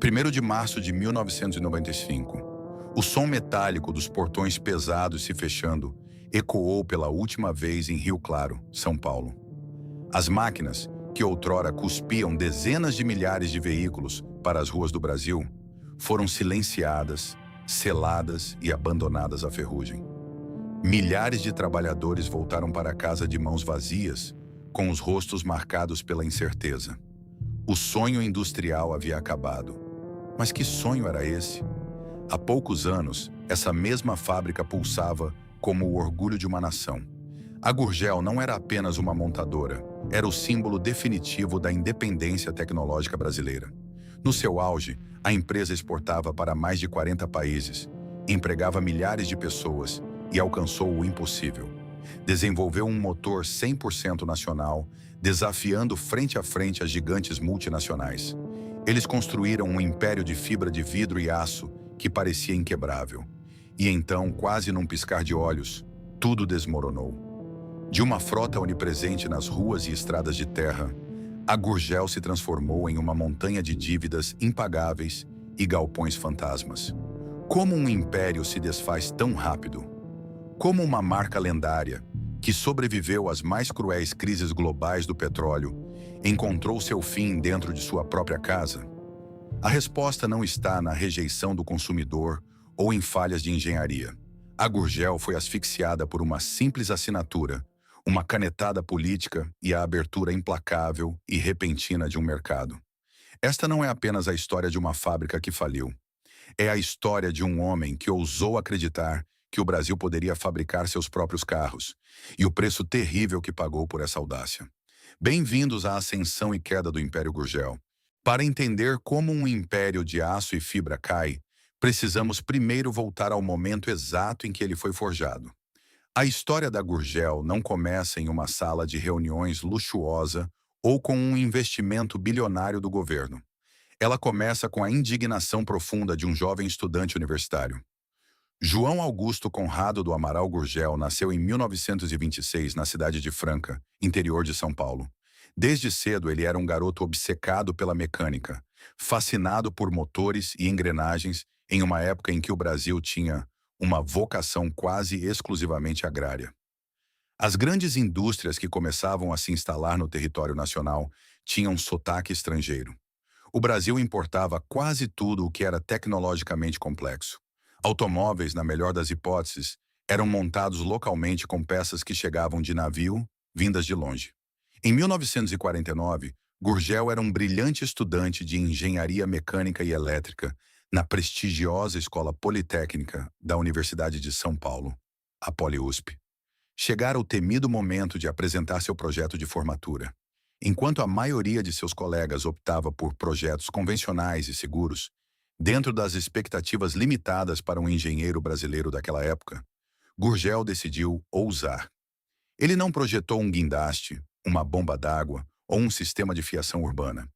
1º de março de 1995. O som metálico dos portões pesados se fechando ecoou pela última vez em Rio Claro, São Paulo. As máquinas, que outrora cuspiam dezenas de milhares de veículos para as ruas do Brasil, foram silenciadas, seladas e abandonadas à ferrugem. Milhares de trabalhadores voltaram para casa de mãos vazias, com os rostos marcados pela incerteza. O sonho industrial havia acabado. Mas que sonho era esse? Há poucos anos, essa mesma fábrica pulsava como o orgulho de uma nação. A Gurgel não era apenas uma montadora, era o símbolo definitivo da independência tecnológica brasileira. No seu auge, a empresa exportava para mais de 40 países, empregava milhares de pessoas e alcançou o impossível. Desenvolveu um motor 100% nacional, desafiando frente a frente as gigantes multinacionais. Eles construíram um império de fibra de vidro e aço que parecia inquebrável. E então, quase num piscar de olhos, tudo desmoronou. De uma frota onipresente nas ruas e estradas de terra, a Gurgel se transformou em uma montanha de dívidas impagáveis e galpões fantasmas. Como um império se desfaz tão rápido? Como uma marca lendária, que sobreviveu às mais cruéis crises globais do petróleo, encontrou seu fim dentro de sua própria casa? A resposta não está na rejeição do consumidor ou em falhas de engenharia. A Gurgel foi asfixiada por uma simples assinatura, uma canetada política e a abertura implacável e repentina de um mercado. Esta não é apenas a história de uma fábrica que faliu. É a história de um homem que ousou acreditar que o Brasil poderia fabricar seus próprios carros, e o preço terrível que pagou por essa audácia. Bem-vindos à ascensão e queda do Império Gurgel. Para entender como um império de aço e fibra cai, precisamos primeiro voltar ao momento exato em que ele foi forjado. A história da Gurgel não começa em uma sala de reuniões luxuosa ou com um investimento bilionário do governo. Ela começa com a indignação profunda de um jovem estudante universitário. João Augusto Conrado do Amaral Gurgel nasceu em 1926 na cidade de Franca, interior de São Paulo. Desde cedo ele era um garoto obcecado pela mecânica, fascinado por motores e engrenagens em uma época em que o Brasil tinha uma vocação quase exclusivamente agrária. As grandes indústrias que começavam a se instalar no território nacional tinham sotaque estrangeiro. O Brasil importava quase tudo o que era tecnologicamente complexo. Automóveis, na melhor das hipóteses, eram montados localmente com peças que chegavam de navio, vindas de longe. Em 1949, Gurgel era um brilhante estudante de engenharia mecânica e elétrica na prestigiosa Escola Politécnica da Universidade de São Paulo, a PoliUSP. Chegara o temido momento de apresentar seu projeto de formatura. Enquanto a maioria de seus colegas optava por projetos convencionais e seguros, dentro das expectativas limitadas para um engenheiro brasileiro daquela época, Gurgel decidiu ousar. Ele não projetou um guindaste, uma bomba d'água ou um sistema de fiação urbana.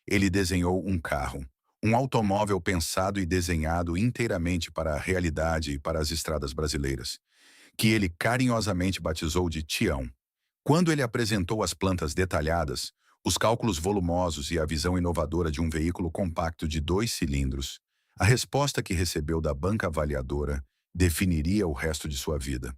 Ele desenhou um carro, um automóvel pensado e desenhado inteiramente para a realidade e para as estradas brasileiras, que ele carinhosamente batizou de Tião. Quando ele apresentou as plantas detalhadas, os cálculos volumosos e a visão inovadora de um veículo compacto de 2 cilindros, a resposta que recebeu da banca avaliadora definiria o resto de sua vida.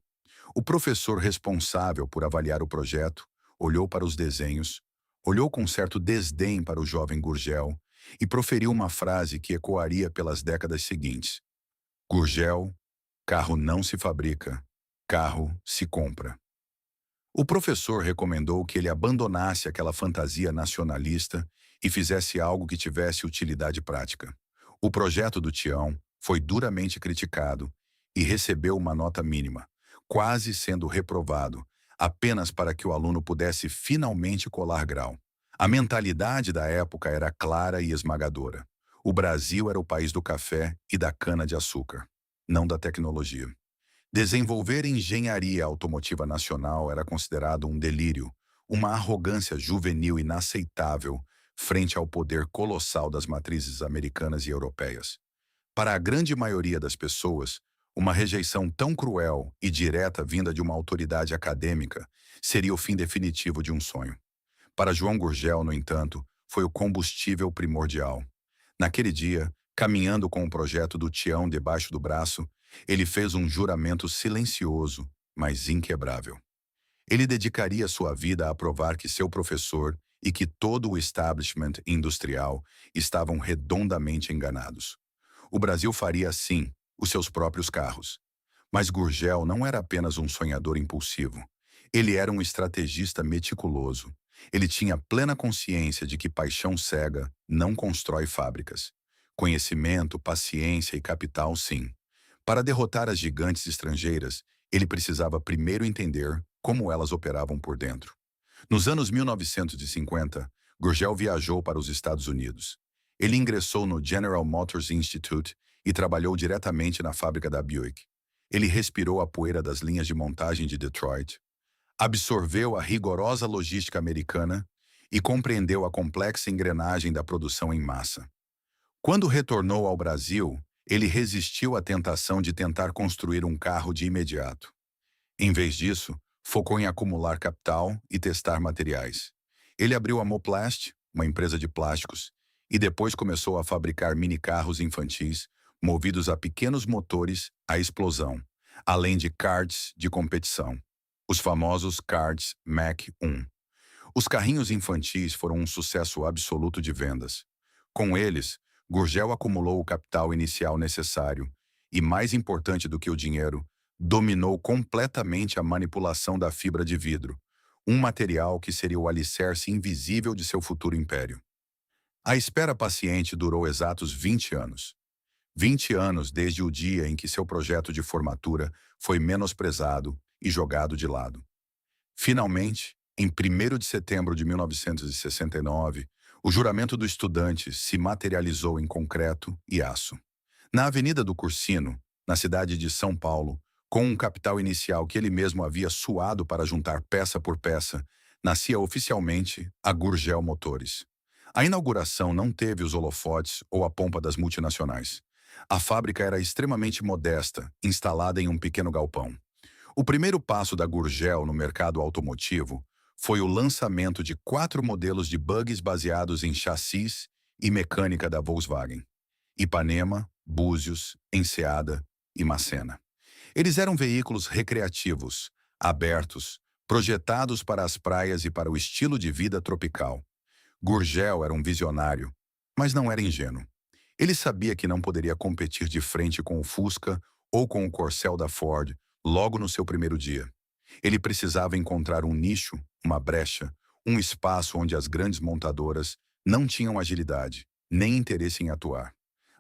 O professor responsável por avaliar o projeto olhou para os desenhos, olhou com certo desdém para o jovem Gurgel e proferiu uma frase que ecoaria pelas décadas seguintes. Gurgel, carro não se fabrica, carro se compra. O professor recomendou que ele abandonasse aquela fantasia nacionalista e fizesse algo que tivesse utilidade prática. O projeto do Tião foi duramente criticado e recebeu uma nota mínima, quase sendo reprovado, apenas para que o aluno pudesse finalmente colar grau. A mentalidade da época era clara e esmagadora. O Brasil era o país do café e da cana-de-açúcar, não da tecnologia. Desenvolver engenharia automotiva nacional era considerado um delírio, uma arrogância juvenil inaceitável frente ao poder colossal das matrizes americanas e europeias. Para a grande maioria das pessoas, uma rejeição tão cruel e direta vinda de uma autoridade acadêmica seria o fim definitivo de um sonho. Para João Gurgel, no entanto, foi o combustível primordial. Naquele dia, caminhando com o projeto do Tião debaixo do braço, ele fez um juramento silencioso, mas inquebrável. Ele dedicaria sua vida a provar que seu professor e que todo o establishment industrial estavam redondamente enganados. O Brasil faria, sim, os seus próprios carros. Mas Gurgel não era apenas um sonhador impulsivo. Ele era um estrategista meticuloso. Ele tinha plena consciência de que paixão cega não constrói fábricas. Conhecimento, paciência e capital, sim. Para derrotar as gigantes estrangeiras, ele precisava primeiro entender como elas operavam por dentro. Nos anos 1950, Gurgel viajou para os Estados Unidos. Ele ingressou no General Motors Institute e trabalhou diretamente na fábrica da Buick. Ele respirou a poeira das linhas de montagem de Detroit, absorveu a rigorosa logística americana e compreendeu a complexa engrenagem da produção em massa. Quando retornou ao Brasil, ele resistiu à tentação de tentar construir um carro de imediato. Em vez disso, focou em acumular capital e testar materiais. Ele abriu a Moplast, uma empresa de plásticos, e depois começou a fabricar mini-carros infantis, movidos a pequenos motores à explosão, além de karts de competição, os famosos karts Mach 1. Os carrinhos infantis foram um sucesso absoluto de vendas. Com eles, Gurgel acumulou o capital inicial necessário e, mais importante do que o dinheiro, dominou completamente a manipulação da fibra de vidro, um material que seria o alicerce invisível de seu futuro império. A espera paciente durou exatos 20 anos. 20 anos desde o dia em que seu projeto de formatura foi menosprezado e jogado de lado. Finalmente, em 1º de setembro de 1969, o juramento do estudante se materializou em concreto e aço. Na Avenida do Cursino, na cidade de São Paulo, com um capital inicial que ele mesmo havia suado para juntar peça por peça, nascia oficialmente a Gurgel Motores. A inauguração não teve os holofotes ou a pompa das multinacionais. A fábrica era extremamente modesta, instalada em um pequeno galpão. O primeiro passo da Gurgel no mercado automotivo foi o lançamento de 4 modelos de buggies baseados em chassis e mecânica da Volkswagen: Ipanema, Búzios, Enseada e Macena. Eles eram veículos recreativos, abertos, projetados para as praias e para o estilo de vida tropical. Gurgel era um visionário, mas não era ingênuo. Ele sabia que não poderia competir de frente com o Fusca ou com o Corcel da Ford logo no seu primeiro dia. Ele precisava encontrar um nicho, uma brecha, um espaço onde as grandes montadoras não tinham agilidade, nem interesse em atuar.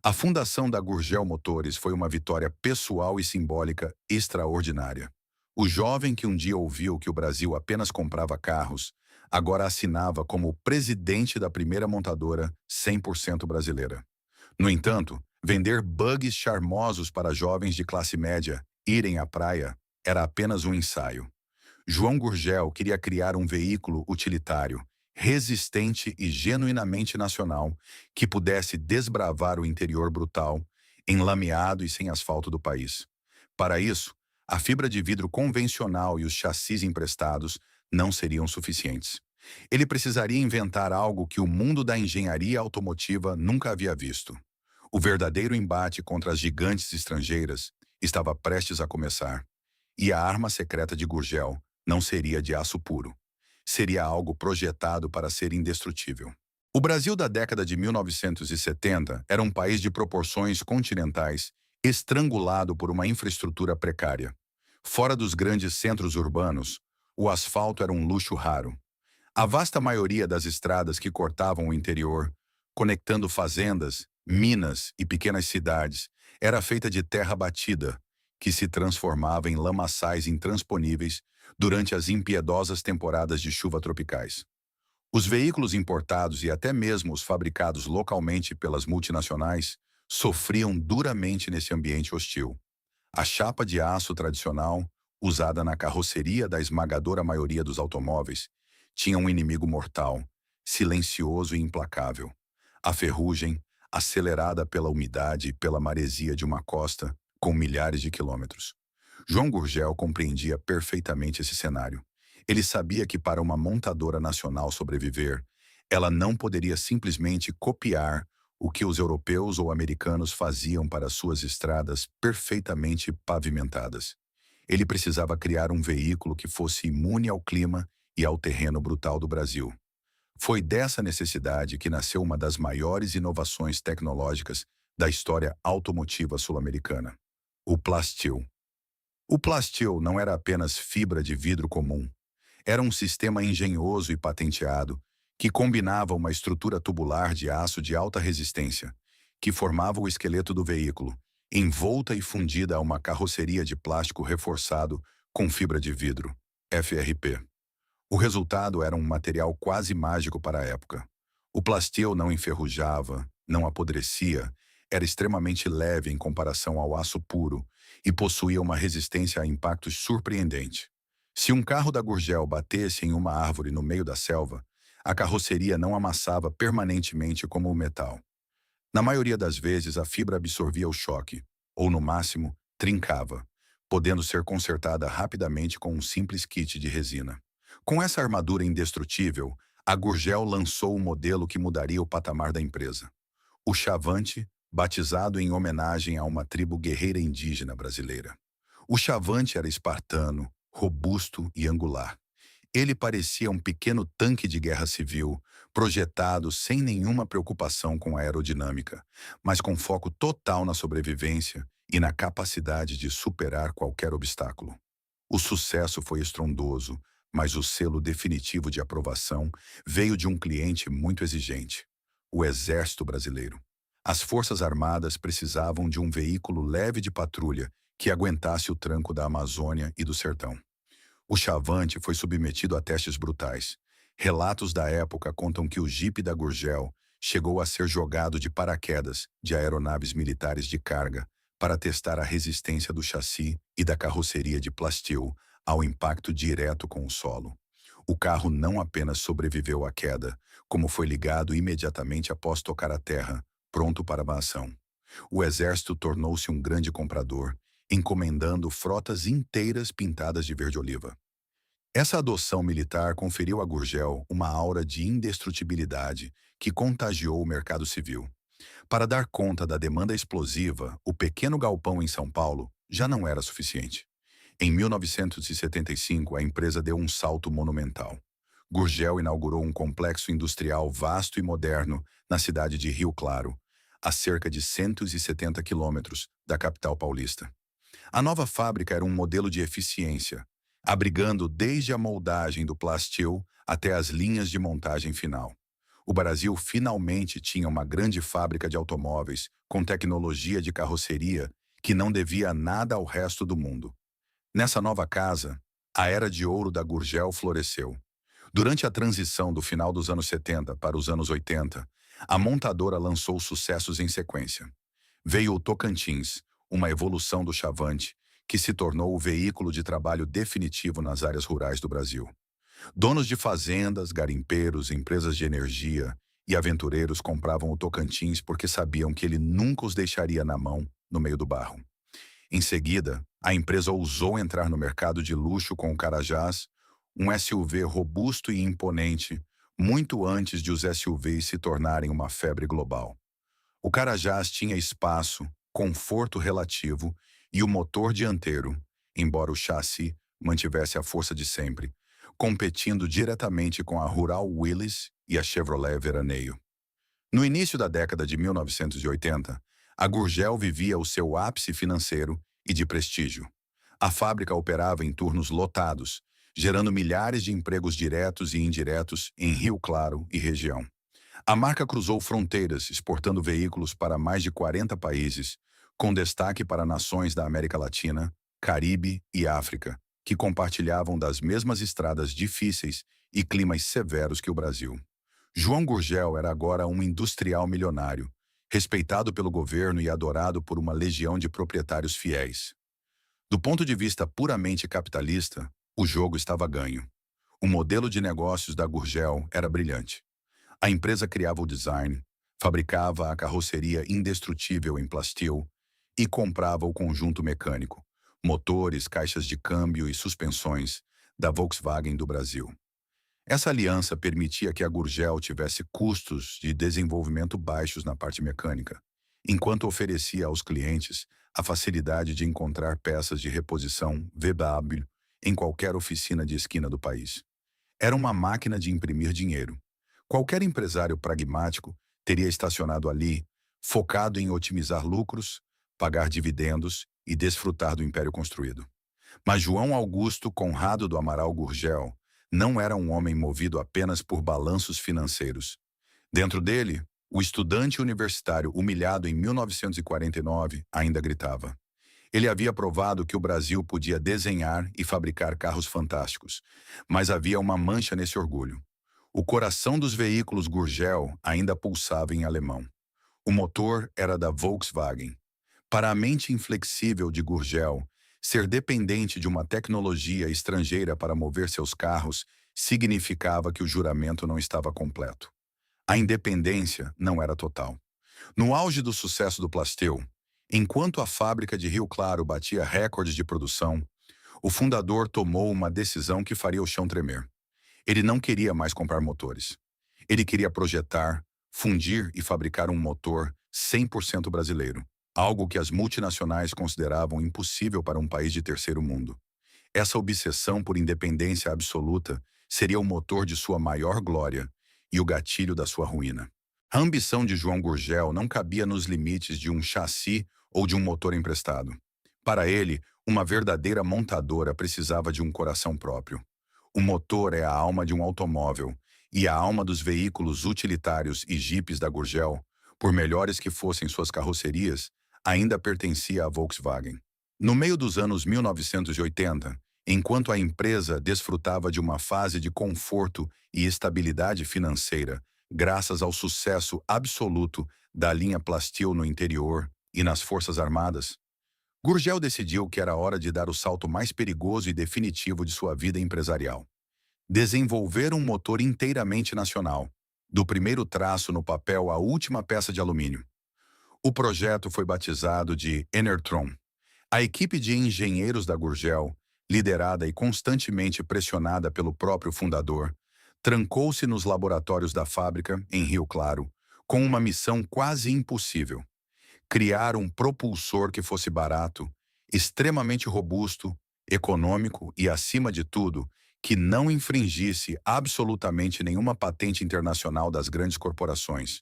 A fundação da Gurgel Motores foi uma vitória pessoal e simbólica extraordinária. O jovem que um dia ouviu que o Brasil apenas comprava carros, agora assinava como o presidente da primeira montadora 100% brasileira. No entanto, vender buggies charmosos para jovens de classe média irem à praia era apenas um ensaio. João Gurgel queria criar um veículo utilitário, resistente e genuinamente nacional, que pudesse desbravar o interior brutal, enlameado e sem asfalto do país. Para isso, a fibra de vidro convencional e os chassis emprestados não seriam suficientes. Ele precisaria inventar algo que o mundo da engenharia automotiva nunca havia visto. O verdadeiro embate contra as gigantes estrangeiras estava prestes a começar, e a arma secreta de Gurgel não seria de aço puro. Seria algo projetado para ser indestrutível. O Brasil da década de 1970 era um país de proporções continentais, estrangulado por uma infraestrutura precária. Fora dos grandes centros urbanos, o asfalto era um luxo raro. A vasta maioria das estradas que cortavam o interior, conectando fazendas, minas e pequenas cidades, era feita de terra batida, que se transformava em lamaçais intransponíveis durante as impiedosas temporadas de chuva tropicais. Os veículos importados e até mesmo os fabricados localmente pelas multinacionais sofriam duramente nesse ambiente hostil. A chapa de aço tradicional, usada na carroceria da esmagadora maioria dos automóveis, tinha um inimigo mortal, silencioso e implacável: a ferrugem, acelerada pela umidade e pela maresia de uma costa com milhares de quilômetros. João Gurgel compreendia perfeitamente esse cenário. Ele sabia que para uma montadora nacional sobreviver, ela não poderia simplesmente copiar o que os europeus ou americanos faziam para suas estradas perfeitamente pavimentadas. Ele precisava criar um veículo que fosse imune ao clima e ao terreno brutal do Brasil. Foi dessa necessidade que nasceu uma das maiores inovações tecnológicas da história automotiva sul-americana: o Plasteel. O Plasteel não era apenas fibra de vidro comum, era um sistema engenhoso e patenteado que combinava uma estrutura tubular de aço de alta resistência, que formava o esqueleto do veículo, envolta e fundida a uma carroceria de plástico reforçado com fibra de vidro, FRP. O resultado era um material quase mágico para a época. O Plasteel não enferrujava, não apodrecia, era extremamente leve em comparação ao aço puro e possuía uma resistência a impactos surpreendente. Se um carro da Gurgel batesse em uma árvore no meio da selva, a carroceria não amassava permanentemente como o metal. Na maioria das vezes, a fibra absorvia o choque, ou no máximo, trincava, podendo ser consertada rapidamente com um simples kit de resina. Com essa armadura indestrutível, a Gurgel lançou um modelo que mudaria o patamar da empresa: o Chavante, batizado em homenagem a uma tribo guerreira indígena brasileira. O Chavante era espartano, robusto e angular. Ele parecia um pequeno tanque de guerra civil, projetado sem nenhuma preocupação com a aerodinâmica, mas com foco total na sobrevivência e na capacidade de superar qualquer obstáculo. O sucesso foi estrondoso, mas o selo definitivo de aprovação veio de um cliente muito exigente: o Exército Brasileiro. As Forças Armadas precisavam de um veículo leve de patrulha que aguentasse o tranco da Amazônia e do sertão. O Chavante foi submetido a testes brutais. Relatos da época contam que o Jeep da Gurgel chegou a ser jogado de paraquedas de aeronaves militares de carga para testar a resistência do chassi e da carroceria de Plasteel ao impacto direto com o solo. O carro não apenas sobreviveu à queda, como foi ligado imediatamente após tocar a terra, pronto para a ação. O exército tornou-se um grande comprador, encomendando frotas inteiras pintadas de verde-oliva. Essa adoção militar conferiu a Gurgel uma aura de indestrutibilidade que contagiou o mercado civil. Para dar conta da demanda explosiva, o pequeno galpão em São Paulo já não era suficiente. Em 1975, a empresa deu um salto monumental. Gurgel inaugurou um complexo industrial vasto e moderno na cidade de Rio Claro, a cerca de 170 quilômetros da capital paulista. A nova fábrica era um modelo de eficiência, abrigando desde a moldagem do Plasteel até as linhas de montagem final. O Brasil finalmente tinha uma grande fábrica de automóveis com tecnologia de carroceria que não devia nada ao resto do mundo. Nessa nova casa, a era de ouro da Gurgel floresceu. Durante a transição do final dos anos 70 para os anos 80, a montadora lançou sucessos em sequência. Veio o Tocantins, uma evolução do Chavante, que se tornou o veículo de trabalho definitivo nas áreas rurais do Brasil. Donos de fazendas, garimpeiros, empresas de energia e aventureiros compravam o Tocantins porque sabiam que ele nunca os deixaria na mão no meio do barro. Em seguida, a empresa ousou entrar no mercado de luxo com o Carajás, um SUV robusto e imponente, muito antes de os SUVs se tornarem uma febre global. O Carajás tinha espaço, conforto relativo e o motor dianteiro, embora o chassi mantivesse a força de sempre, competindo diretamente com a Rural Willys e a Chevrolet Veraneio. No início da década de 1980, a Gurgel vivia o seu ápice financeiro e de prestígio. A fábrica operava em turnos lotados, gerando milhares de empregos diretos e indiretos em Rio Claro e região. A marca cruzou fronteiras, exportando veículos para mais de 40 países, com destaque para nações da América Latina, Caribe e África, que compartilhavam das mesmas estradas difíceis e climas severos que o Brasil. João Gurgel era agora um industrial milionário, respeitado pelo governo e adorado por uma legião de proprietários fiéis. Do ponto de vista puramente capitalista, o jogo estava ganho. O modelo de negócios da Gurgel era brilhante. A empresa criava o design, fabricava a carroceria indestrutível em Plasteel e comprava o conjunto mecânico, motores, caixas de câmbio e suspensões da Volkswagen do Brasil. Essa aliança permitia que a Gurgel tivesse custos de desenvolvimento baixos na parte mecânica, enquanto oferecia aos clientes a facilidade de encontrar peças de reposição VW em qualquer oficina de esquina do país. Era uma máquina de imprimir dinheiro. Qualquer empresário pragmático teria estacionado ali, focado em otimizar lucros, pagar dividendos e desfrutar do império construído. Mas João Augusto Conrado do Amaral Gurgel não era um homem movido apenas por balanços financeiros. Dentro dele, o estudante universitário humilhado em 1949 ainda gritava. Ele havia provado que o Brasil podia desenhar e fabricar carros fantásticos, mas havia uma mancha nesse orgulho. O coração dos veículos Gurgel ainda pulsava em alemão. O motor era da Volkswagen. Para a mente inflexível de Gurgel, ser dependente de uma tecnologia estrangeira para mover seus carros significava que o juramento não estava completo. A independência não era total. No auge do sucesso do Plasteu, enquanto a fábrica de Rio Claro batia recordes de produção, o fundador tomou uma decisão que faria o chão tremer. Ele não queria mais comprar motores. Ele queria projetar, fundir e fabricar um motor 100% brasileiro, algo que as multinacionais consideravam impossível para um país de terceiro mundo. Essa obsessão por independência absoluta seria o motor de sua maior glória e o gatilho da sua ruína. A ambição de João Gurgel não cabia nos limites de um chassi ou de um motor emprestado. Para ele, uma verdadeira montadora precisava de um coração próprio. O motor é a alma de um automóvel, e a alma dos veículos utilitários e jipes da Gurgel, por melhores que fossem suas carrocerias, ainda pertencia à Volkswagen. No meio dos anos 1980, enquanto a empresa desfrutava de uma fase de conforto e estabilidade financeira, graças ao sucesso absoluto da linha Plasteel no interior e nas Forças Armadas, Gurgel decidiu que era hora de dar o salto mais perigoso e definitivo de sua vida empresarial. Desenvolver um motor inteiramente nacional, do primeiro traço no papel à última peça de alumínio. O projeto foi batizado de Enertron. A equipe de engenheiros da Gurgel, liderada e constantemente pressionada pelo próprio fundador, trancou-se nos laboratórios da fábrica, em Rio Claro, com uma missão quase impossível: criar um propulsor que fosse barato, extremamente robusto, econômico e, acima de tudo, que não infringisse absolutamente nenhuma patente internacional das grandes corporações.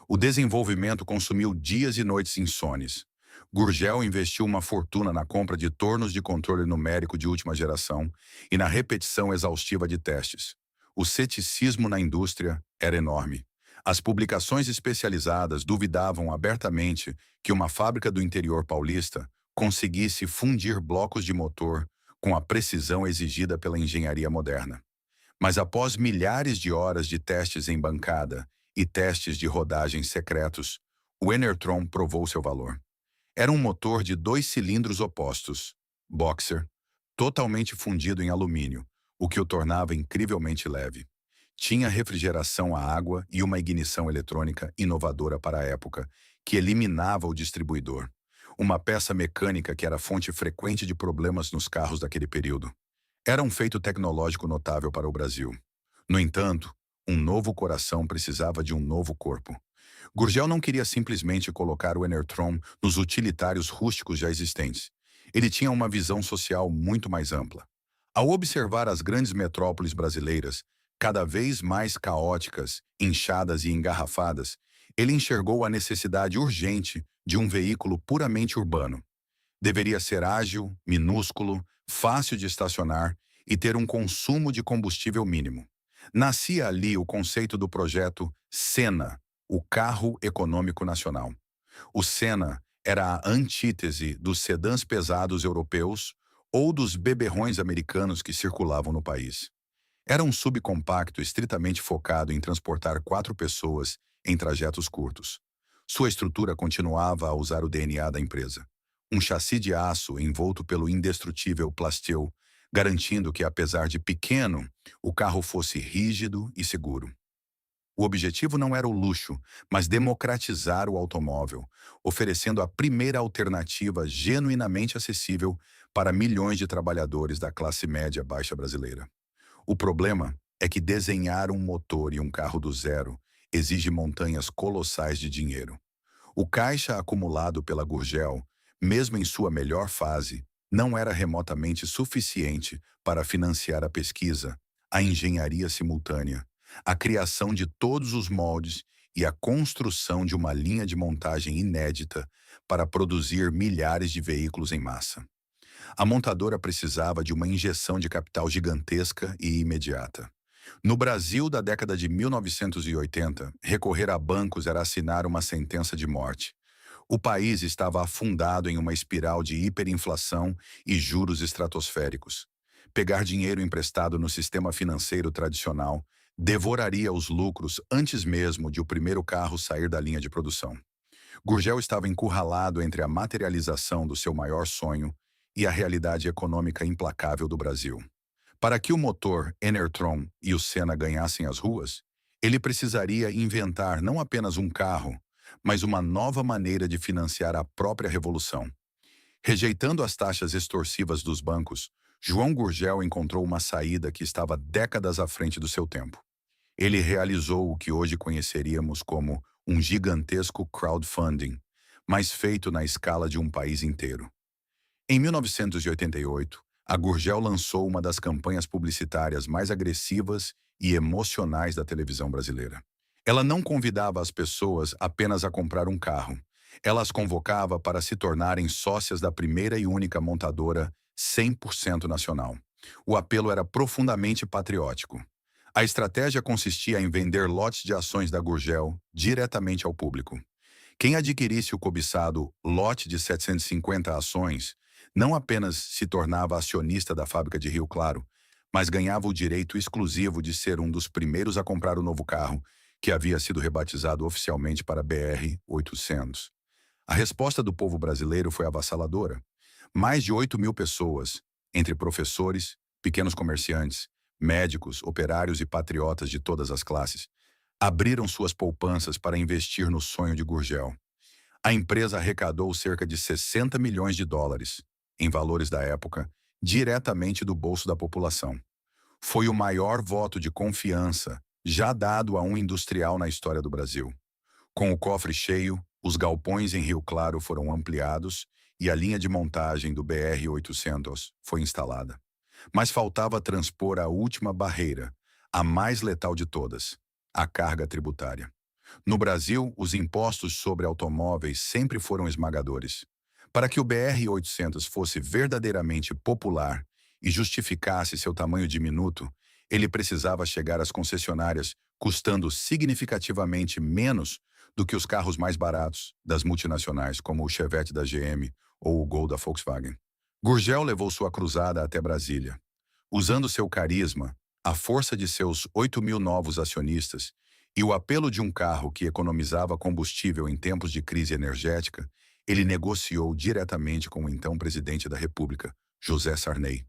O desenvolvimento consumiu dias e noites insones. Gurgel investiu uma fortuna na compra de tornos de controle numérico de última geração e na repetição exaustiva de testes. O ceticismo na indústria era enorme. As publicações especializadas duvidavam abertamente que uma fábrica do interior paulista conseguisse fundir blocos de motor com a precisão exigida pela engenharia moderna. Mas após milhares de horas de testes em bancada e testes de rodagem secretos, o Enertron provou seu valor. Era um motor de 2 cilindros opostos, boxer, totalmente fundido em alumínio, o que o tornava incrivelmente leve. Tinha refrigeração a água e uma ignição eletrônica inovadora para a época, que eliminava o distribuidor, uma peça mecânica que era fonte frequente de problemas nos carros daquele período. Era um feito tecnológico notável para o Brasil. No entanto, um novo coração precisava de um novo corpo. Gurgel não queria simplesmente colocar o Enertron nos utilitários rústicos já existentes. Ele tinha uma visão social muito mais ampla. Ao observar as grandes metrópoles brasileiras, cada vez mais caóticas, inchadas e engarrafadas, ele enxergou a necessidade urgente de um veículo puramente urbano. Deveria ser ágil, minúsculo, fácil de estacionar e ter um consumo de combustível mínimo. Nascia ali o conceito do projeto Senna, o carro econômico nacional. O Senna era a antítese dos sedãs pesados europeus ou dos beberrões americanos que circulavam no país. Era um subcompacto estritamente focado em transportar 4 pessoas em trajetos curtos. Sua estrutura continuava a usar o DNA da empresa. Um chassi de aço envolto pelo indestrutível Plasteel, garantindo que, apesar de pequeno, o carro fosse rígido e seguro. O objetivo não era o luxo, mas democratizar o automóvel, oferecendo a primeira alternativa genuinamente acessível para milhões de trabalhadores da classe média baixa brasileira. O problema é que desenhar um motor e um carro do zero exige montanhas colossais de dinheiro. O caixa acumulado pela Gurgel, mesmo em sua melhor fase, não era remotamente suficiente para financiar a pesquisa, a engenharia simultânea, a criação de todos os moldes e a construção de uma linha de montagem inédita para produzir milhares de veículos em massa. A montadora precisava de uma injeção de capital gigantesca e imediata. No Brasil da década de 1980, recorrer a bancos era assinar uma sentença de morte. O país estava afundado em uma espiral de hiperinflação e juros estratosféricos. Pegar dinheiro emprestado no sistema financeiro tradicional devoraria os lucros antes mesmo de o primeiro carro sair da linha de produção. Gurgel estava encurralado entre a materialização do seu maior sonho e a realidade econômica implacável do Brasil. Para que o motor Enertron e o Senna ganhassem as ruas, ele precisaria inventar não apenas um carro, mas uma nova maneira de financiar a própria revolução. Rejeitando as taxas extorsivas dos bancos, João Gurgel encontrou uma saída que estava décadas à frente do seu tempo. Ele realizou o que hoje conheceríamos como um gigantesco crowdfunding, mas feito na escala de um país inteiro. Em 1988, a Gurgel lançou uma das campanhas publicitárias mais agressivas e emocionais da televisão brasileira. Ela não convidava as pessoas apenas a comprar um carro. Ela as convocava para se tornarem sócias da primeira e única montadora 100% nacional. O apelo era profundamente patriótico. A estratégia consistia em vender lotes de ações da Gurgel diretamente ao público. Quem adquirisse o cobiçado lote de 750 ações não apenas se tornava acionista da fábrica de Rio Claro, mas ganhava o direito exclusivo de ser um dos primeiros a comprar o novo carro, que havia sido rebatizado oficialmente para BR-800. A resposta do povo brasileiro foi avassaladora. Mais de 8.000 pessoas, entre professores, pequenos comerciantes, médicos, operários e patriotas de todas as classes, abriram suas poupanças para investir no sonho de Gurgel. A empresa arrecadou cerca de 60 milhões de dólares, em valores da época, diretamente do bolso da população. Foi o maior voto de confiança já dado a um industrial na história do Brasil. Com o cofre cheio, os galpões em Rio Claro foram ampliados e a linha de montagem do BR-800 foi instalada. Mas faltava transpor a última barreira, a mais letal de todas, a carga tributária. No Brasil, os impostos sobre automóveis sempre foram esmagadores. Para que o BR-800 fosse verdadeiramente popular e justificasse seu tamanho diminuto, ele precisava chegar às concessionárias custando significativamente menos do que os carros mais baratos das multinacionais, como o Chevette da GM ou o Gol da Volkswagen. Gurgel levou sua cruzada até Brasília. Usando seu carisma, a força de seus 8.000 novos acionistas e o apelo de um carro que economizava combustível em tempos de crise energética, ele negociou diretamente com o então presidente da República, José Sarney.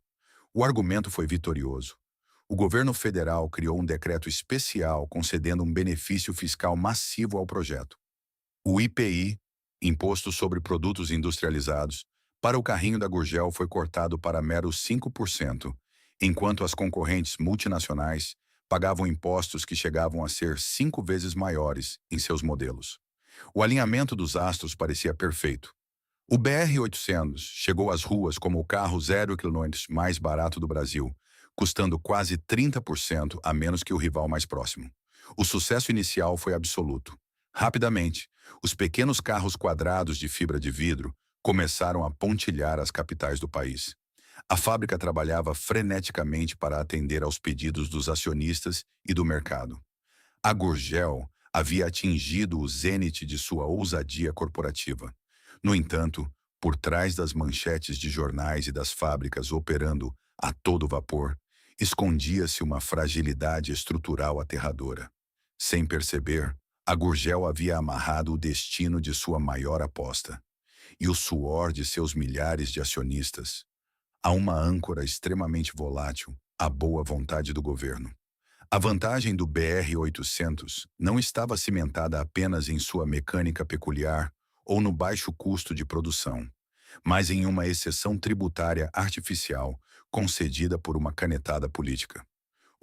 O argumento foi vitorioso. O governo federal criou um decreto especial concedendo um benefício fiscal massivo ao projeto. O IPI, Imposto sobre Produtos Industrializados, para o carrinho da Gurgel foi cortado para meros 5%, enquanto as concorrentes multinacionais pagavam impostos que chegavam a ser 5 vezes maiores em seus modelos. O alinhamento dos astros parecia perfeito. O BR-800 chegou às ruas como o carro 0 km mais barato do Brasil, custando quase 30% a menos que o rival mais próximo. O sucesso inicial foi absoluto. Rapidamente, os pequenos carros quadrados de fibra de vidro começaram a pontilhar as capitais do país. A fábrica trabalhava freneticamente para atender aos pedidos dos acionistas e do mercado. A Gurgel havia atingido o zênite de sua ousadia corporativa. No entanto, por trás das manchetes de jornais e das fábricas operando a todo vapor, escondia-se uma fragilidade estrutural aterradora. Sem perceber, a Gurgel havia amarrado o destino de sua maior aposta e o suor de seus milhares de acionistas a uma âncora extremamente volátil, a boa vontade do governo. A vantagem do BR-800 não estava cimentada apenas em sua mecânica peculiar ou no baixo custo de produção, mas em uma exceção tributária artificial concedida por uma canetada política.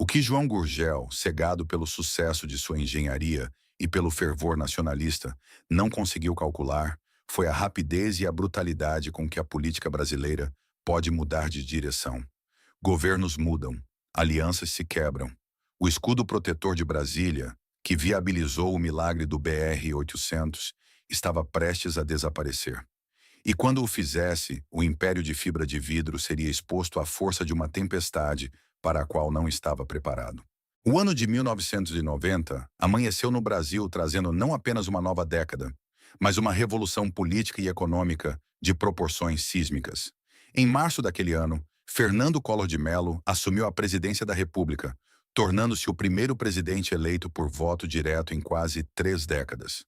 O que João Gurgel, cegado pelo sucesso de sua engenharia e pelo fervor nacionalista, não conseguiu calcular foi a rapidez e a brutalidade com que a política brasileira pode mudar de direção. Governos mudam, alianças se quebram. O escudo protetor de Brasília, que viabilizou o milagre do BR-800, estava prestes a desaparecer. E quando o fizesse, o império de fibra de vidro seria exposto à força de uma tempestade para a qual não estava preparado. O ano de 1990 amanheceu no Brasil trazendo não apenas uma nova década, mas uma revolução política e econômica de proporções sísmicas. Em março daquele ano, Fernando Collor de Mello assumiu a presidência da República, tornando-se o primeiro presidente eleito por voto direto em quase 3 décadas.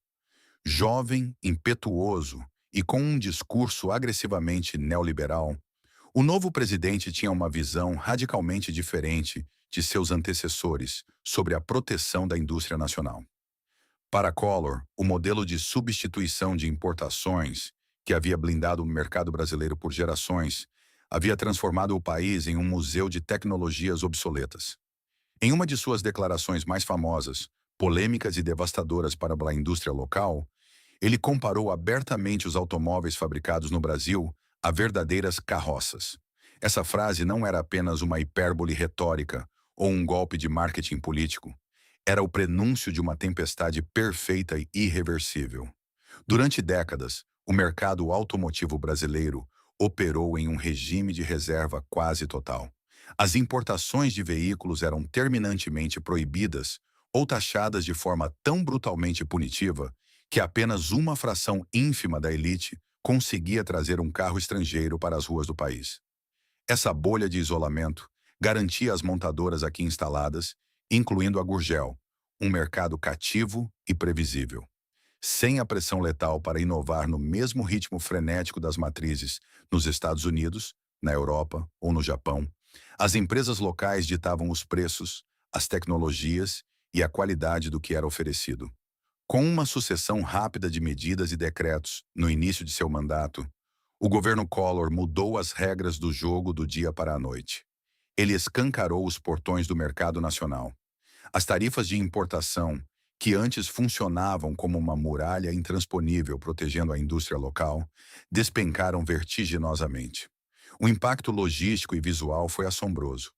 Jovem, impetuoso e com um discurso agressivamente neoliberal, o novo presidente tinha uma visão radicalmente diferente de seus antecessores sobre a proteção da indústria nacional. Para Collor, o modelo de substituição de importações, que havia blindado o mercado brasileiro por gerações, havia transformado o país em um museu de tecnologias obsoletas. Em uma de suas declarações mais famosas, polêmicas e devastadoras para a indústria local, ele comparou abertamente os automóveis fabricados no Brasil a verdadeiras carroças. Essa frase não era apenas uma hipérbole retórica ou um golpe de marketing político. Era o prenúncio de uma tempestade perfeita e irreversível. Durante décadas, o mercado automotivo brasileiro operou em um regime de reserva quase total. As importações de veículos eram terminantemente proibidas ou taxadas de forma tão brutalmente punitiva que apenas uma fração ínfima da elite conseguia trazer um carro estrangeiro para as ruas do país. Essa bolha de isolamento garantia às montadoras aqui instaladas, incluindo a Gurgel, um mercado cativo e previsível. Sem a pressão letal para inovar no mesmo ritmo frenético das matrizes nos Estados Unidos, na Europa ou no Japão, as empresas locais ditavam os preços, as tecnologias e a qualidade do que era oferecido. Com uma sucessão rápida de medidas e decretos no início de seu mandato, o governo Collor mudou as regras do jogo do dia para a noite. Ele escancarou os portões do mercado nacional. As tarifas de importação, que antes funcionavam como uma muralha intransponível protegendo a indústria local, despencaram vertiginosamente. O impacto logístico e visual foi assombroso.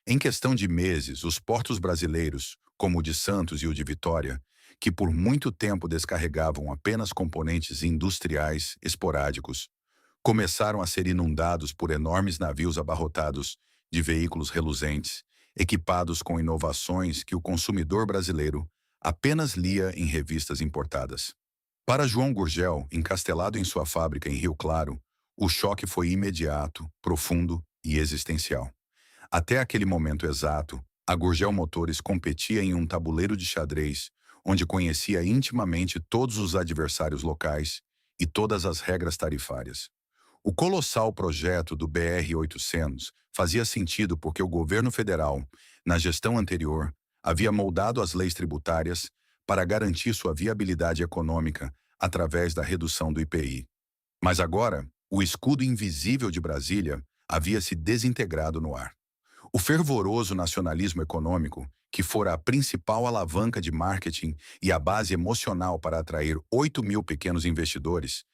Em questão de meses, os portos brasileiros, como o de Santos e o de Vitória, que por muito tempo descarregavam apenas componentes industriais esporádicos, começaram a ser inundados por enormes navios abarrotados de veículos reluzentes, equipados com inovações que o consumidor brasileiro apenas lia em revistas importadas. Para João Gurgel, encastelado em sua fábrica em Rio Claro, o choque foi imediato, profundo e existencial. Até aquele momento exato, a Gurgel Motores competia em um tabuleiro de xadrez, onde conhecia intimamente todos os adversários locais e todas as regras tarifárias. O colossal projeto do BR-800 fazia sentido porque o governo federal, na gestão anterior, havia moldado as leis tributárias para garantir sua viabilidade econômica através da redução do IPI. Mas agora, o escudo invisível de Brasília havia se desintegrado no ar. O fervoroso nacionalismo econômico, que fora a principal alavanca de marketing e a base emocional para atrair 8.000 pequenos investidores,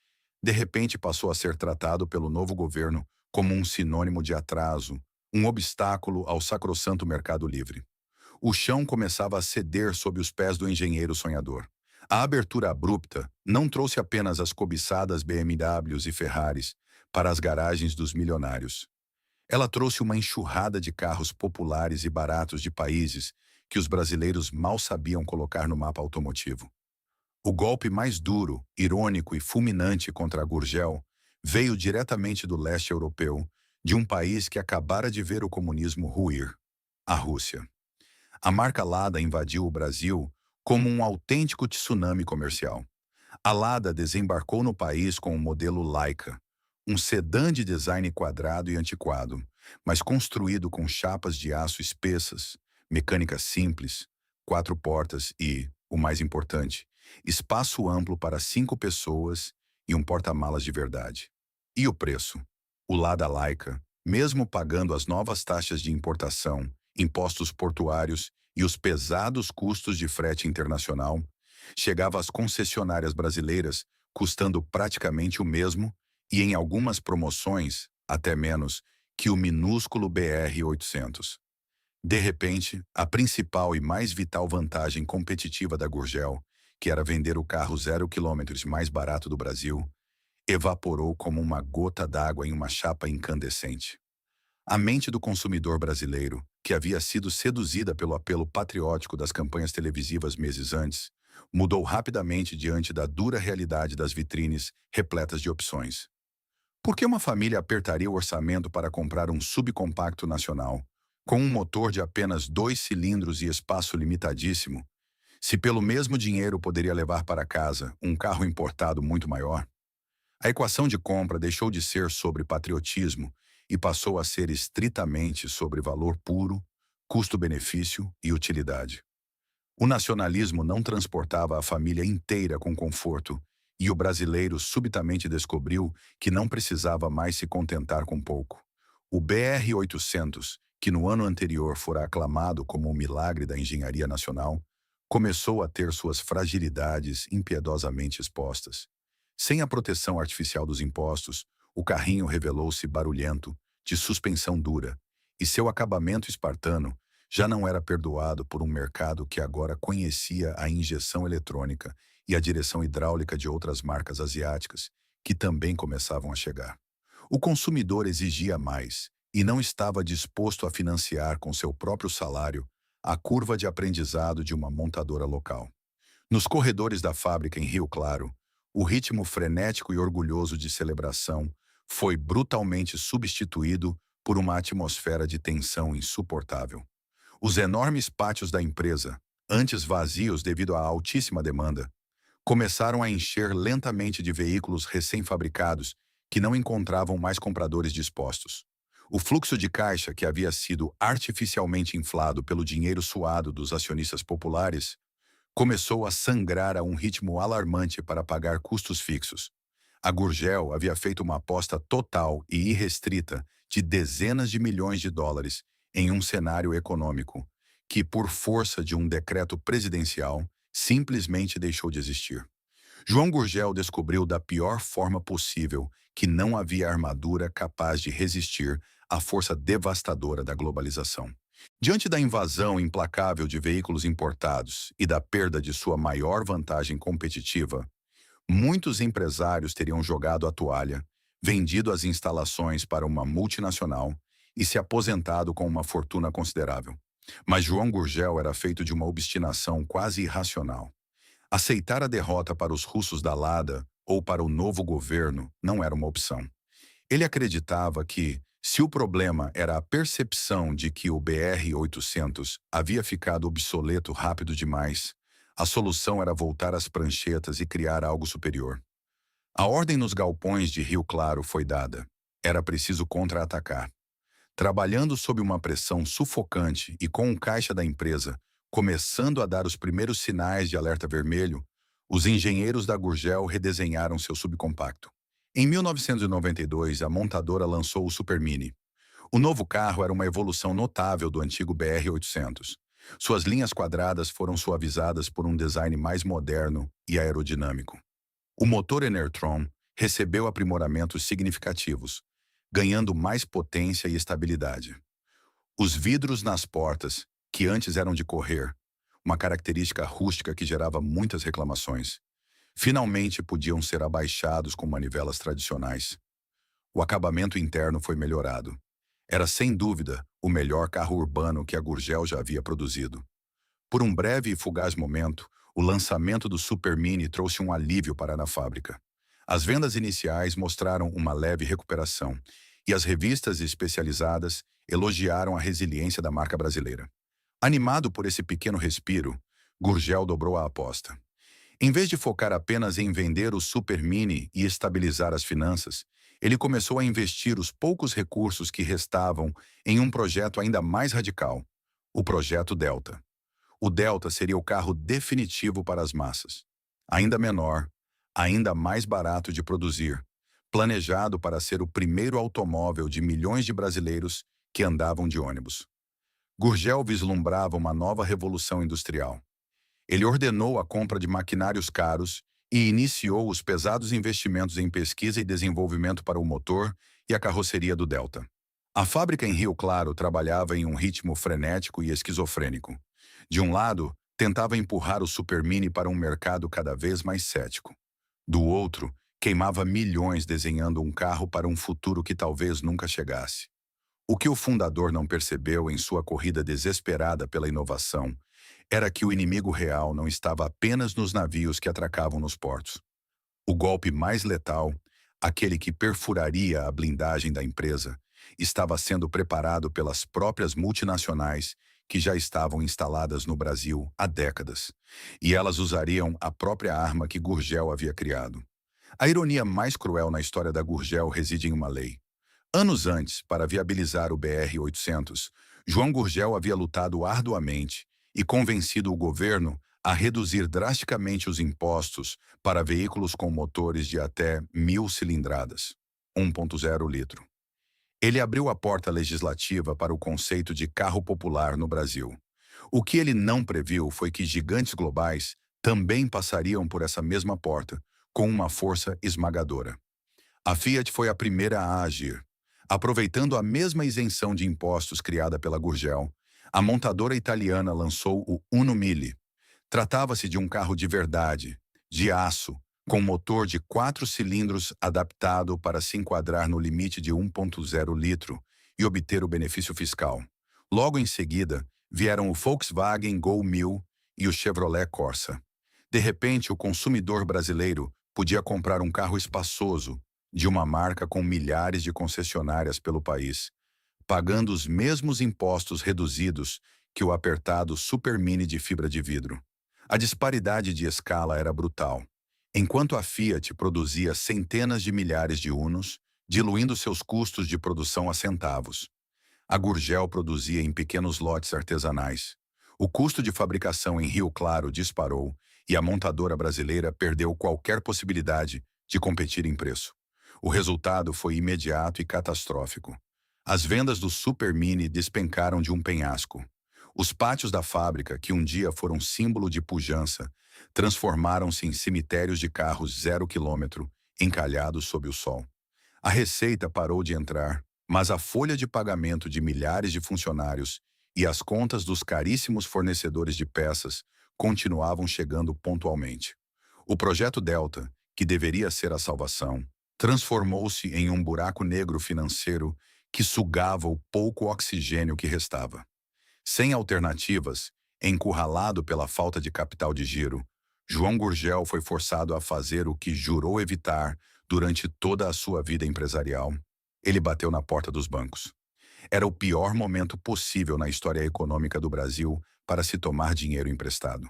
de repente passou a ser tratado pelo novo governo como um sinônimo de atraso, um obstáculo ao sacrossanto mercado livre. O chão começava a ceder sob os pés do engenheiro sonhador. A abertura abrupta não trouxe apenas as cobiçadas BMWs e Ferraris para as garagens dos milionários. Ela trouxe uma enxurrada de carros populares e baratos de países que os brasileiros mal sabiam colocar no mapa automotivo. O golpe mais duro, irônico e fulminante contra a Gurgel veio diretamente do leste europeu, de um país que acabara de ver o comunismo ruir, a Rússia. A marca Lada invadiu o Brasil como um autêntico tsunami comercial. A Lada desembarcou no país com o modelo Laika, um sedã de design quadrado e antiquado, mas construído com chapas de aço espessas, mecânica simples, 4 portas e, o mais importante, espaço amplo para 5 pessoas e um porta-malas de verdade. E o preço? O Lada Laika, mesmo pagando as novas taxas de importação impostos portuários e os pesados custos de frete internacional, chegava às concessionárias brasileiras custando praticamente o mesmo e, em algumas promoções, até menos, que o minúsculo BR-800. De repente, a principal e mais vital vantagem competitiva da Gurgel, que era vender o carro 0 km mais barato do Brasil, evaporou como uma gota d'água em uma chapa incandescente. A mente do consumidor brasileiro, que havia sido seduzida pelo apelo patriótico das campanhas televisivas meses antes, mudou rapidamente diante da dura realidade das vitrines repletas de opções. Por que uma família apertaria o orçamento para comprar um subcompacto nacional, com um motor de apenas 2 cilindros e espaço limitadíssimo, se pelo mesmo dinheiro poderia levar para casa um carro importado muito maior? A equação de compra deixou de ser sobre patriotismo e passou a ser estritamente sobre valor puro, custo-benefício e utilidade. O nacionalismo não transportava a família inteira com conforto, e o brasileiro subitamente descobriu que não precisava mais se contentar com pouco. O BR-800, que no ano anterior fora aclamado como um milagre da engenharia nacional, começou a ter suas fragilidades impiedosamente expostas. Sem a proteção artificial dos impostos, o carrinho revelou-se barulhento, de suspensão dura, e seu acabamento espartano já não era perdoado por um mercado que agora conhecia a injeção eletrônica e a direção hidráulica de outras marcas asiáticas, que também começavam a chegar. O consumidor exigia mais e não estava disposto a financiar com seu próprio salário a curva de aprendizado de uma montadora local. Nos corredores da fábrica em Rio Claro, o ritmo frenético e orgulhoso de celebração foi brutalmente substituído por uma atmosfera de tensão insuportável. Os enormes pátios da empresa, antes vazios devido à altíssima demanda, começaram a encher lentamente de veículos recém-fabricados que não encontravam mais compradores dispostos. O fluxo de caixa, que havia sido artificialmente inflado pelo dinheiro suado dos acionistas populares, começou a sangrar a um ritmo alarmante para pagar custos fixos. A Gurgel havia feito uma aposta total e irrestrita de dezenas de milhões de dólares em um cenário econômico que, por força de um decreto presidencial, simplesmente deixou de existir. João Gurgel descobriu da pior forma possível que não havia armadura capaz de resistir à força devastadora da globalização. Diante da invasão implacável de veículos importados e da perda de sua maior vantagem competitiva, muitos empresários teriam jogado a toalha, vendido as instalações para uma multinacional e se aposentado com uma fortuna considerável. Mas João Gurgel era feito de uma obstinação quase irracional. Aceitar a derrota para os russos da Lada ou para o novo governo não era uma opção. Ele acreditava que, se o problema era a percepção de que o BR-800 havia ficado obsoleto rápido demais, a solução era voltar às pranchetas e criar algo superior. A ordem nos galpões de Rio Claro foi dada. Era preciso contra-atacar. Trabalhando sob uma pressão sufocante e com o caixa da empresa começando a dar os primeiros sinais de alerta vermelho, os engenheiros da Gurgel redesenharam seu subcompacto. Em 1992, a montadora lançou o Super Mini. O novo carro era uma evolução notável do antigo BR-800. Suas linhas quadradas foram suavizadas por um design mais moderno e aerodinâmico. O motor Enertron recebeu aprimoramentos significativos, ganhando mais potência e estabilidade. Os vidros nas portas, que antes eram de correr, uma característica rústica que gerava muitas reclamações, finalmente podiam ser abaixados com manivelas tradicionais. O acabamento interno foi melhorado. Era, sem dúvida, o melhor carro urbano que a Gurgel já havia produzido. Por um breve e fugaz momento, o lançamento do Super Mini trouxe um alívio para a fábrica. As vendas iniciais mostraram uma leve recuperação, e as revistas especializadas elogiaram a resiliência da marca brasileira. Animado por esse pequeno respiro, Gurgel dobrou a aposta. Em vez de focar apenas em vender o Super Mini e estabilizar as finanças, ele começou a investir os poucos recursos que restavam em um projeto ainda mais radical, o Projeto Delta. O Delta seria o carro definitivo para as massas. Ainda menor, ainda mais barato de produzir, planejado para ser o primeiro automóvel de milhões de brasileiros que andavam de ônibus. Gurgel vislumbrava uma nova revolução industrial. Ele ordenou a compra de maquinários caros e iniciou os pesados investimentos em pesquisa e desenvolvimento para o motor e a carroceria do Delta. A fábrica em Rio Claro trabalhava em um ritmo frenético e esquizofrênico. De um lado, tentava empurrar o Supermini para um mercado cada vez mais cético. Do outro, queimava milhões desenhando um carro para um futuro que talvez nunca chegasse. O que o fundador não percebeu em sua corrida desesperada pela inovação era que o inimigo real não estava apenas nos navios que atracavam nos portos. O golpe mais letal, aquele que perfuraria a blindagem da empresa, estava sendo preparado pelas próprias multinacionais que já estavam instaladas no Brasil há décadas, e elas usariam a própria arma que Gurgel havia criado. A ironia mais cruel na história da Gurgel reside em uma lei. Anos antes, para viabilizar o BR-800, João Gurgel havia lutado arduamente e convencido o governo a reduzir drasticamente os impostos para veículos com motores de até 1.000 cilindradas, 1.0 litro. Ele abriu a porta legislativa para o conceito de carro popular no Brasil. O que ele não previu foi que gigantes globais também passariam por essa mesma porta, com uma força esmagadora. A Fiat foi a primeira a agir. Aproveitando a mesma isenção de impostos criada pela Gurgel, a montadora italiana lançou o Uno Mille. Tratava-se de um carro de verdade, de aço, com motor de 4 cilindros adaptado para se enquadrar no limite de 1.0 litro e obter o benefício fiscal. Logo em seguida, vieram o Volkswagen Gol 1000 e o Chevrolet Corsa. De repente, o consumidor brasileiro podia comprar um carro espaçoso, de uma marca com milhares de concessionárias pelo país, pagando os mesmos impostos reduzidos que o apertado Supermini de fibra de vidro. A disparidade de escala era brutal. Enquanto a Fiat produzia centenas de milhares de Unos, diluindo seus custos de produção a centavos, a Gurgel produzia em pequenos lotes artesanais. O custo de fabricação em Rio Claro disparou e a montadora brasileira perdeu qualquer possibilidade de competir em preço. O resultado foi imediato e catastrófico. As vendas do Supermini despencaram de um penhasco. Os pátios da fábrica, que um dia foram símbolo de pujança, transformaram-se em cemitérios de carros 0 quilômetro, encalhados sob o sol. A receita parou de entrar, mas a folha de pagamento de milhares de funcionários e as contas dos caríssimos fornecedores de peças continuavam chegando pontualmente. O projeto Delta, que deveria ser a salvação, transformou-se em um buraco negro financeiro que sugava o pouco oxigênio que restava. Sem alternativas, encurralado pela falta de capital de giro, João Gurgel foi forçado a fazer o que jurou evitar durante toda a sua vida empresarial. Ele bateu na porta dos bancos. Era o pior momento possível na história econômica do Brasil para se tomar dinheiro emprestado.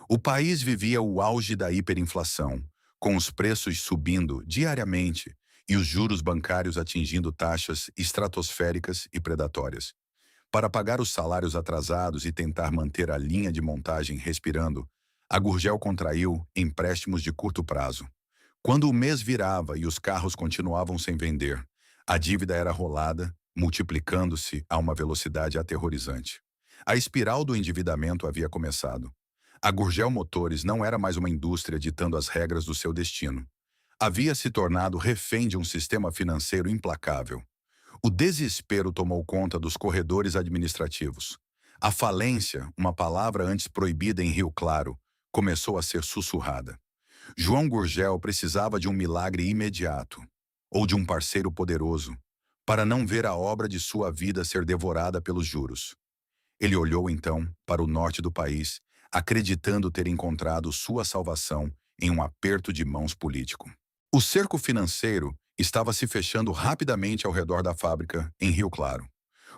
O país vivia o auge da hiperinflação, com os preços subindo diariamente e os juros bancários atingindo taxas estratosféricas e predatórias. Para pagar os salários atrasados e tentar manter a linha de montagem respirando, a Gurgel contraiu empréstimos de curto prazo. Quando o mês virava e os carros continuavam sem vender, a dívida era rolada, multiplicando-se a uma velocidade aterrorizante. A espiral do endividamento havia começado. A Gurgel Motores não era mais uma indústria ditando as regras do seu destino. Havia se tornado refém de um sistema financeiro implacável. O desespero tomou conta dos corredores administrativos. A falência, uma palavra antes proibida em Rio Claro, começou a ser sussurrada. João Gurgel precisava de um milagre imediato, ou de um parceiro poderoso, para não ver a obra de sua vida ser devorada pelos juros. Ele olhou então para o norte do país, acreditando ter encontrado sua salvação em um aperto de mãos político. O cerco financeiro estava se fechando rapidamente ao redor da fábrica em Rio Claro.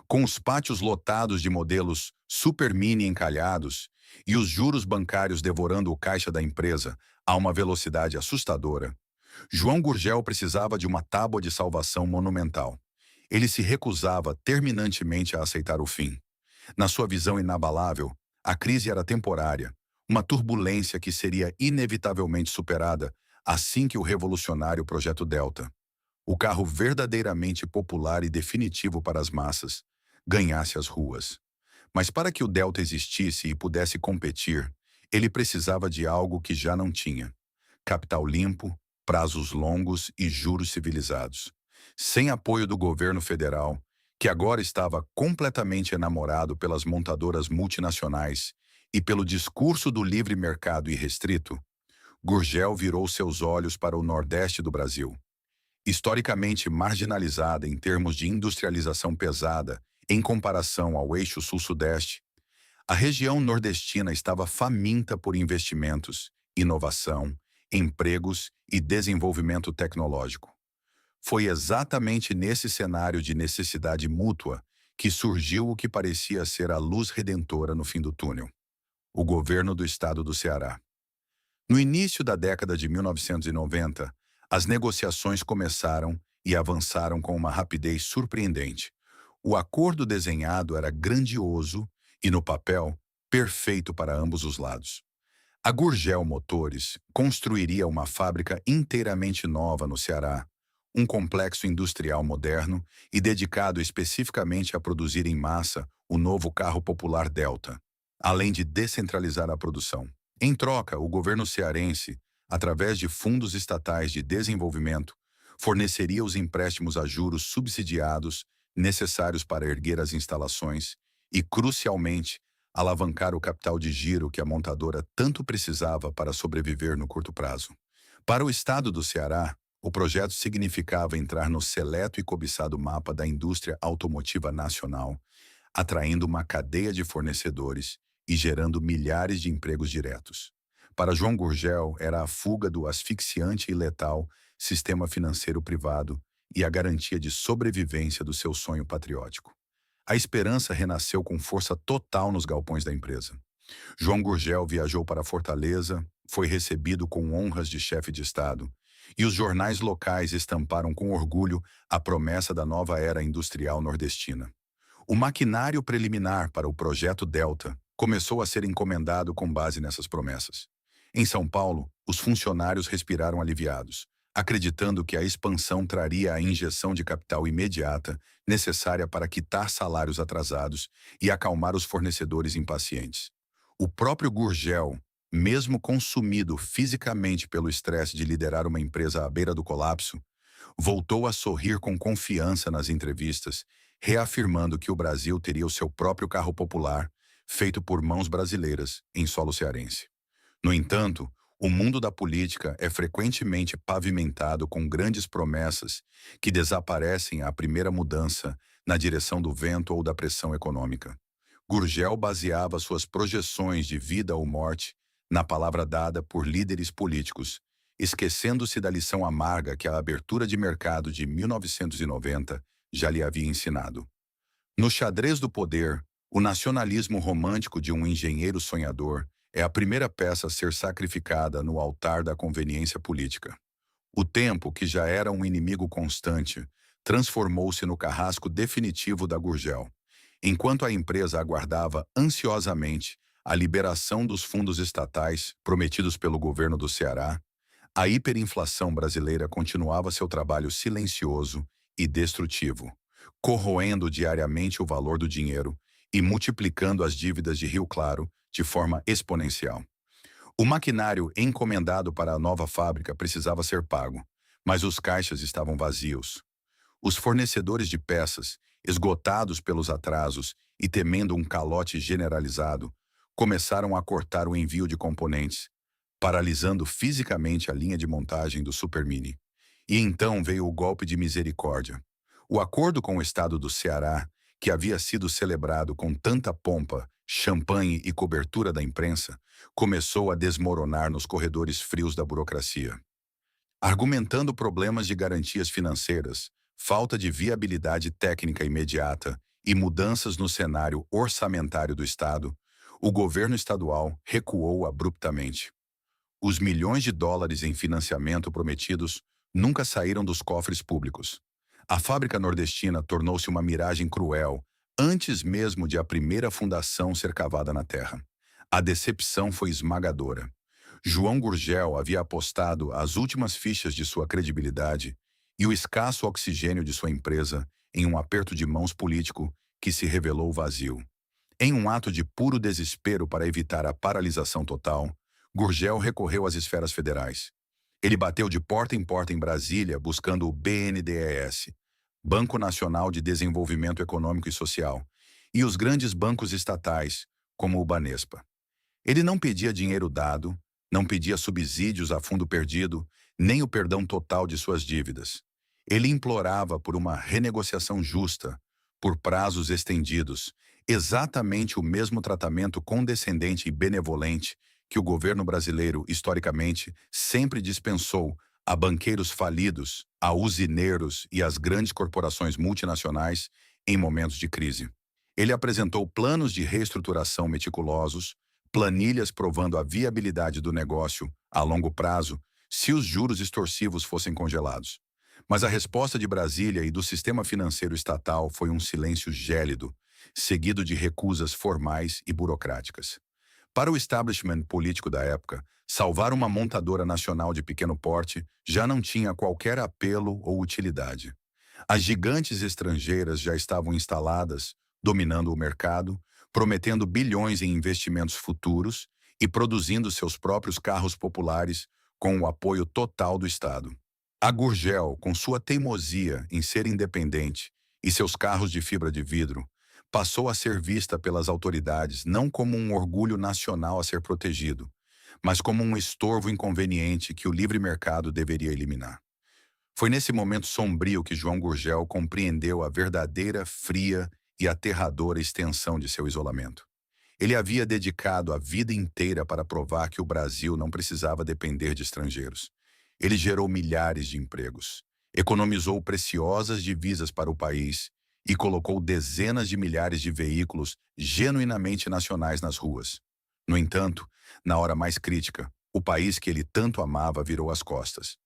Com os pátios lotados de modelos Supermini encalhados e os juros bancários devorando o caixa da empresa a uma velocidade assustadora, João Gurgel precisava de uma tábua de salvação monumental. Ele se recusava terminantemente a aceitar o fim. Na sua visão inabalável, a crise era temporária, uma turbulência que seria inevitavelmente superada assim que o revolucionário Projeto Delta, o carro verdadeiramente popular e definitivo para as massas, ganhasse as ruas. Mas para que o Delta existisse e pudesse competir, ele precisava de algo que já não tinha: capital limpo, prazos longos e juros civilizados. Sem apoio do governo federal, que agora estava completamente enamorado pelas montadoras multinacionais e pelo discurso do livre mercado irrestrito, Gurgel virou seus olhos para o Nordeste do Brasil. Historicamente marginalizada em termos de industrialização pesada em comparação ao eixo Sul-Sudeste, a região nordestina estava faminta por investimentos, inovação, empregos e desenvolvimento tecnológico. Foi exatamente nesse cenário de necessidade mútua que surgiu o que parecia ser a luz redentora no fim do túnel: o governo do estado do Ceará. No início da década de 1990, as negociações começaram e avançaram com uma rapidez surpreendente. O acordo desenhado era grandioso e, no papel, perfeito para ambos os lados. A Gurgel Motores construiria uma fábrica inteiramente nova no Ceará, um complexo industrial moderno e dedicado especificamente a produzir em massa o novo carro popular Delta, além de descentralizar a produção. Em troca, o governo cearense, através de fundos estatais de desenvolvimento, forneceria os empréstimos a juros subsidiados necessários para erguer as instalações e, crucialmente, alavancar o capital de giro que a montadora tanto precisava para sobreviver no curto prazo. Para o estado do Ceará, o projeto significava entrar no seleto e cobiçado mapa da indústria automotiva nacional, atraindo uma cadeia de fornecedores e gerando milhares de empregos diretos. Para João Gurgel, era a fuga do asfixiante e letal sistema financeiro privado e a garantia de sobrevivência do seu sonho patriótico. A esperança renasceu com força total nos galpões da empresa. João Gurgel viajou para Fortaleza, foi recebido com honras de chefe de Estado, e os jornais locais estamparam com orgulho a promessa da nova era industrial nordestina. O maquinário preliminar para o Projeto Delta começou a ser encomendado com base nessas promessas. Em São Paulo, os funcionários respiraram aliviados, acreditando que a expansão traria a injeção de capital imediata necessária para quitar salários atrasados e acalmar os fornecedores impacientes. O próprio Gurgel, mesmo consumido fisicamente pelo estresse de liderar uma empresa à beira do colapso, voltou a sorrir com confiança nas entrevistas, reafirmando que o Brasil teria o seu próprio carro popular, feito por mãos brasileiras, em solo cearense. No entanto, o mundo da política é frequentemente pavimentado com grandes promessas que desaparecem à primeira mudança na direção do vento ou da pressão econômica. Gurgel baseava suas projeções de vida ou morte na palavra dada por líderes políticos, esquecendo-se da lição amarga que a abertura de mercado de 1990 já lhe havia ensinado. No xadrez do poder, o nacionalismo romântico de um engenheiro sonhador é a primeira peça a ser sacrificada no altar da conveniência política. O tempo, que já era um inimigo constante, transformou-se no carrasco definitivo da Gurgel, enquanto a empresa aguardava ansiosamente a liberação dos fundos estatais prometidos pelo governo do Ceará. A hiperinflação brasileira continuava seu trabalho silencioso e destrutivo, corroendo diariamente o valor do dinheiro e multiplicando as dívidas de Rio Claro de forma exponencial. O maquinário encomendado para a nova fábrica precisava ser pago, mas os caixas estavam vazios. Os fornecedores de peças, esgotados pelos atrasos e temendo um calote generalizado, começaram a cortar o envio de componentes, paralisando fisicamente a linha de montagem do Supermini. E então veio o golpe de misericórdia. O acordo com o estado do Ceará, que havia sido celebrado com tanta pompa, champanhe e cobertura da imprensa, começou a desmoronar nos corredores frios da burocracia. Argumentando problemas de garantias financeiras, falta de viabilidade técnica imediata e mudanças no cenário orçamentário do Estado, o governo estadual recuou abruptamente. Os milhões de dólares em financiamento prometidos nunca saíram dos cofres públicos. A fábrica nordestina tornou-se uma miragem cruel antes mesmo de a primeira fundação ser cavada na terra. A decepção foi esmagadora. João Gurgel havia apostado as últimas fichas de sua credibilidade e o escasso oxigênio de sua empresa em um aperto de mãos político que se revelou vazio. Em um ato de puro desespero para evitar a paralisação total, Gurgel recorreu às esferas federais. Ele bateu de porta em Brasília buscando o BNDES, Banco Nacional de Desenvolvimento Econômico e Social, e os grandes bancos estatais, como o Banespa. Ele não pedia dinheiro dado, não pedia subsídios a fundo perdido, nem o perdão total de suas dívidas. Ele implorava por uma renegociação justa, por prazos estendidos, exatamente o mesmo tratamento condescendente e benevolente que o governo brasileiro, historicamente, sempre dispensou a banqueiros falidos, a usineiros e às grandes corporações multinacionais em momentos de crise. Ele apresentou planos de reestruturação meticulosos, planilhas provando a viabilidade do negócio a longo prazo se os juros extorsivos fossem congelados. Mas a resposta de Brasília e do sistema financeiro estatal foi um silêncio gélido, seguido de recusas formais e burocráticas. Para o establishment político da época, salvar uma montadora nacional de pequeno porte já não tinha qualquer apelo ou utilidade. As gigantes estrangeiras já estavam instaladas, dominando o mercado, prometendo bilhões em investimentos futuros e produzindo seus próprios carros populares com o apoio total do Estado. A Gurgel, com sua teimosia em ser independente e seus carros de fibra de vidro, passou a ser vista pelas autoridades não como um orgulho nacional a ser protegido, mas como um estorvo inconveniente que o livre mercado deveria eliminar. Foi nesse momento sombrio que João Gurgel compreendeu a verdadeira, fria e aterradora extensão de seu isolamento. Ele havia dedicado a vida inteira para provar que o Brasil não precisava depender de estrangeiros. Ele gerou milhares de empregos, economizou preciosas divisas para o país e colocou dezenas de milhares de veículos genuinamente nacionais nas ruas. No entanto, na hora mais crítica, o país que ele tanto amava virou as costas.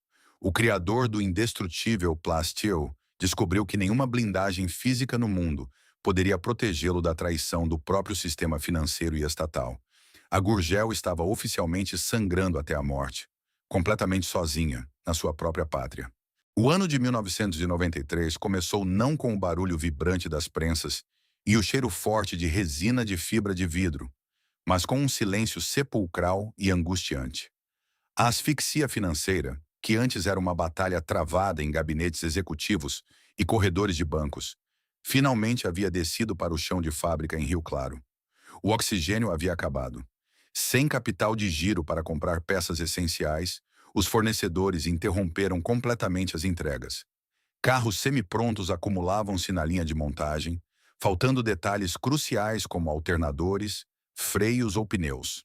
O criador do indestrutível Plasteel descobriu que nenhuma blindagem física no mundo poderia protegê-lo da traição do próprio sistema financeiro e estatal. A Gurgel estava oficialmente sangrando até a morte, completamente sozinha, na sua própria pátria. O ano de 1993 começou não com o barulho vibrante das prensas e o cheiro forte de resina de fibra de vidro, mas com um silêncio sepulcral e angustiante. A asfixia financeira, que antes era uma batalha travada em gabinetes executivos e corredores de bancos, finalmente havia descido para o chão de fábrica em Rio Claro. O oxigênio havia acabado. Sem capital de giro para comprar peças essenciais, os fornecedores interromperam completamente as entregas. Carros semiprontos acumulavam-se na linha de montagem, faltando detalhes cruciais como alternadores, freios ou pneus.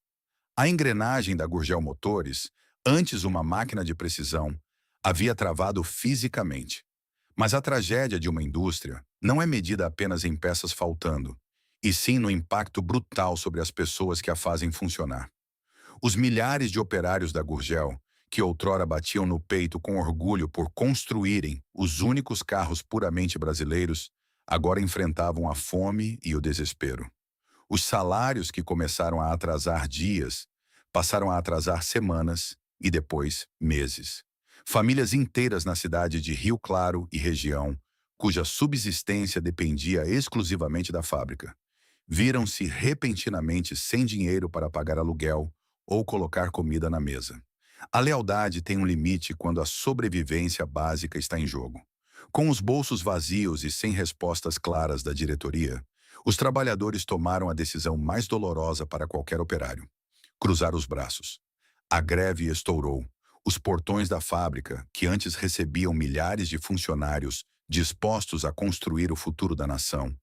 A engrenagem da Gurgel Motores, antes uma máquina de precisão, havia travado fisicamente. Mas a tragédia de uma indústria não é medida apenas em peças faltando, e sim no impacto brutal sobre as pessoas que a fazem funcionar. Os milhares de operários da Gurgel, que outrora batiam no peito com orgulho por construírem os únicos carros puramente brasileiros, agora enfrentavam a fome e o desespero. Os salários que começaram a atrasar dias, passaram a atrasar semanas e depois meses. Famílias inteiras na cidade de Rio Claro e região, cuja subsistência dependia exclusivamente da fábrica, viram-se repentinamente sem dinheiro para pagar aluguel ou colocar comida na mesa. A lealdade tem um limite quando a sobrevivência básica está em jogo. Com os bolsos vazios e sem respostas claras da diretoria, os trabalhadores tomaram a decisão mais dolorosa para qualquer operário: cruzar os braços. A greve estourou. Os portões da fábrica, que antes recebiam milhares de funcionários dispostos a construir o futuro da nação,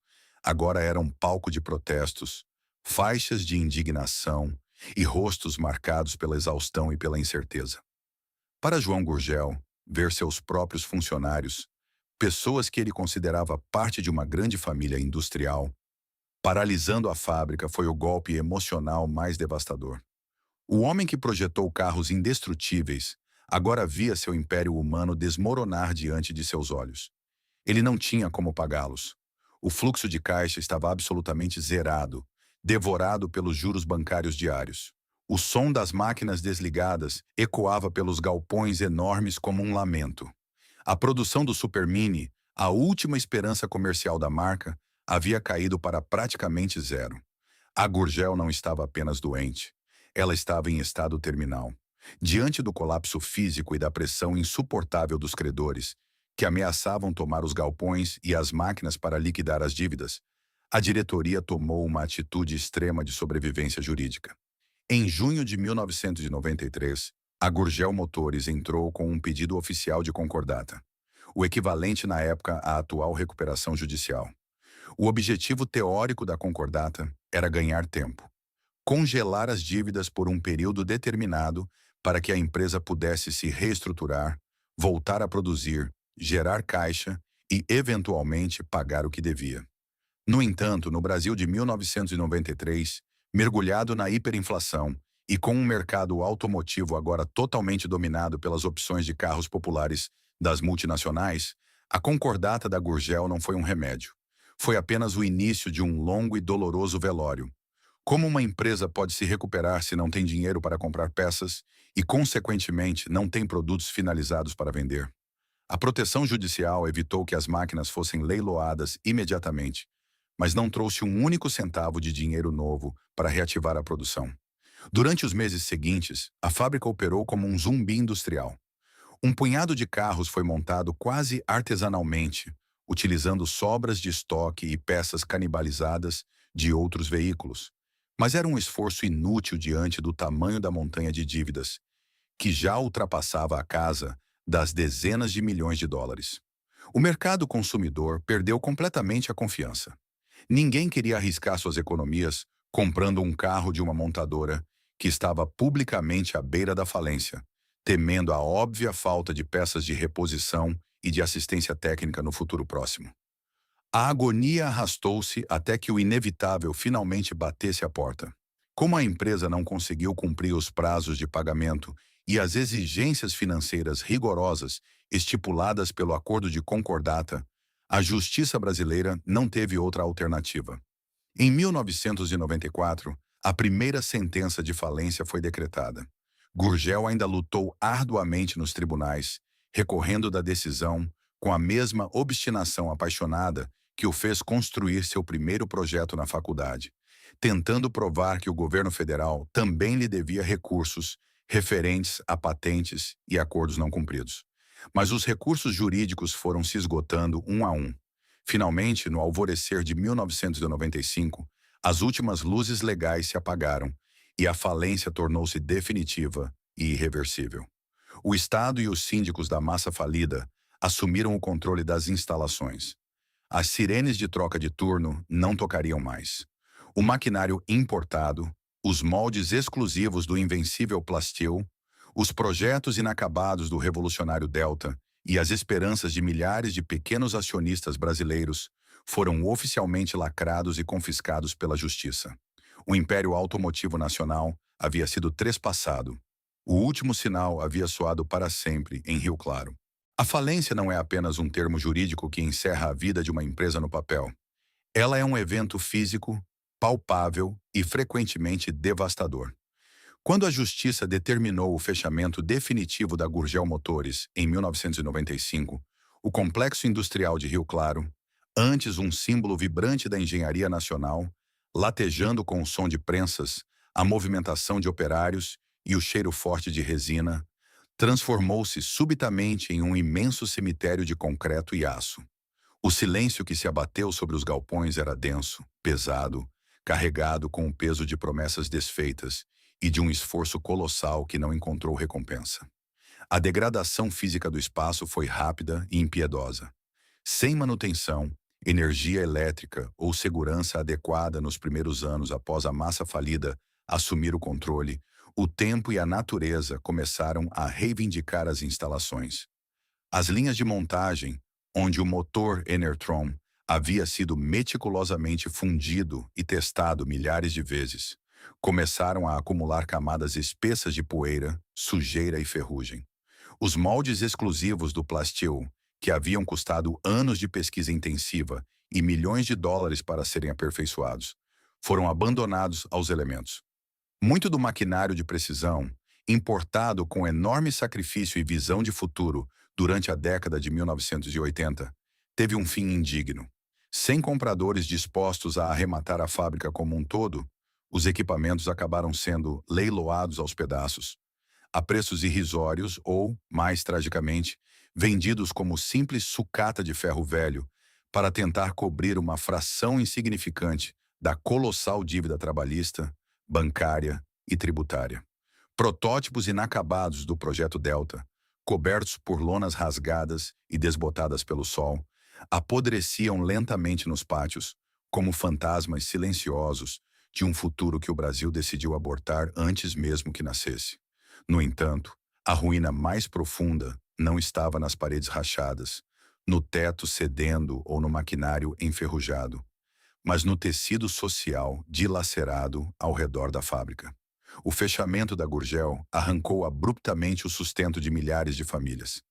agora eram palco de protestos, faixas de indignação e rostos marcados pela exaustão e pela incerteza. Para João Gurgel, ver seus próprios funcionários, pessoas que ele considerava parte de uma grande família industrial, paralisando a fábrica foi o golpe emocional mais devastador. O homem que projetou carros indestrutíveis agora via seu império humano desmoronar diante de seus olhos. Ele não tinha como pagá-los. O fluxo de caixa estava absolutamente zerado, devorado pelos juros bancários diários. O som das máquinas desligadas ecoava pelos galpões enormes como um lamento. A produção do Super Mini, a última esperança comercial da marca, havia caído para praticamente zero. A Gurgel não estava apenas doente, ela estava em estado terminal. Diante do colapso físico e da pressão insuportável dos credores, que ameaçavam tomar os galpões e as máquinas para liquidar as dívidas, a diretoria tomou uma atitude extrema de sobrevivência jurídica. Em junho de 1993, a Gurgel Motores entrou com um pedido oficial de concordata, o equivalente na época à atual recuperação judicial. O objetivo teórico da concordata era ganhar tempo, congelar as dívidas por um período determinado para que a empresa pudesse se reestruturar, voltar a produzir, gerar caixa e, eventualmente, pagar o que devia. No entanto, no Brasil de 1993, mergulhado na hiperinflação e com um mercado automotivo agora totalmente dominado pelas opções de carros populares das multinacionais, a concordata da Gurgel não foi um remédio. Foi apenas o início de um longo e doloroso velório. Como uma empresa pode se recuperar se não tem dinheiro para comprar peças e, consequentemente, não tem produtos finalizados para vender? A proteção judicial evitou que as máquinas fossem leiloadas imediatamente, mas não trouxe um único centavo de dinheiro novo para reativar a produção. Durante os meses seguintes, a fábrica operou como um zumbi industrial. Um punhado de carros foi montado quase artesanalmente, utilizando sobras de estoque e peças canibalizadas de outros veículos. Mas era um esforço inútil diante do tamanho da montanha de dívidas, que já ultrapassava a casa das dezenas de milhões de dólares. O mercado consumidor perdeu completamente a confiança. Ninguém queria arriscar suas economias comprando um carro de uma montadora que estava publicamente à beira da falência, temendo a óbvia falta de peças de reposição e de assistência técnica no futuro próximo. A agonia arrastou-se até que o inevitável finalmente batesse à porta. Como a empresa não conseguiu cumprir os prazos de pagamento e as exigências financeiras rigorosas estipuladas pelo acordo de concordata, a justiça brasileira não teve outra alternativa. Em 1994, a primeira sentença de falência foi decretada. Gurgel ainda lutou arduamente nos tribunais, recorrendo da decisão com a mesma obstinação apaixonada que o fez construir seu primeiro projeto na faculdade, tentando provar que o governo federal também lhe devia recursos referentes a patentes e acordos não cumpridos. Mas os recursos jurídicos foram se esgotando um a um. Finalmente, no alvorecer de 1995, as últimas luzes legais se apagaram e a falência tornou-se definitiva e irreversível. O Estado e os síndicos da massa falida assumiram o controle das instalações. As sirenes de troca de turno não tocariam mais. O maquinário importado, os moldes exclusivos do invencível Plastil, os projetos inacabados do revolucionário Delta e as esperanças de milhares de pequenos acionistas brasileiros foram oficialmente lacrados e confiscados pela justiça. O Império Automotivo Nacional havia sido trespassado. O último sinal havia soado para sempre em Rio Claro. A falência não é apenas um termo jurídico que encerra a vida de uma empresa no papel. Ela é um evento físico, palpável e frequentemente devastador. Quando a justiça determinou o fechamento definitivo da Gurgel Motores em 1995, o complexo industrial de Rio Claro, antes um símbolo vibrante da engenharia nacional, latejando com o som de prensas, a movimentação de operários e o cheiro forte de resina, transformou-se subitamente em um imenso cemitério de concreto e aço. O silêncio que se abateu sobre os galpões era denso, pesado, carregado com o peso de promessas desfeitas e de um esforço colossal que não encontrou recompensa. A degradação física do espaço foi rápida e impiedosa. Sem manutenção, energia elétrica ou segurança adequada nos primeiros anos após a massa falida assumir o controle, o tempo e a natureza começaram a reivindicar as instalações. As linhas de montagem, onde o motor Enertron havia sido meticulosamente fundido e testado milhares de vezes, começaram a acumular camadas espessas de poeira, sujeira e ferrugem. Os moldes exclusivos do Plastil, que haviam custado anos de pesquisa intensiva e milhões de dólares para serem aperfeiçoados, foram abandonados aos elementos. Muito do maquinário de precisão, importado com enorme sacrifício e visão de futuro durante a década de 1980, teve um fim indigno. Sem compradores dispostos a arrematar a fábrica como um todo, Os equipamentos acabaram sendo leiloados aos pedaços, a preços irrisórios ou, mais tragicamente, vendidos como simples sucata de ferro velho para tentar cobrir uma fração insignificante da colossal dívida trabalhista, bancária e tributária. Protótipos inacabados do Projeto Delta, cobertos por lonas rasgadas e desbotadas pelo sol, apodreciam lentamente nos pátios, como fantasmas silenciosos de um futuro que o Brasil decidiu abortar antes mesmo que nascesse. No entanto, a ruína mais profunda não estava nas paredes rachadas, no teto cedendo ou no maquinário enferrujado, mas no tecido social dilacerado ao redor da fábrica. O fechamento da Gurgel arrancou abruptamente o sustento de milhares de famílias.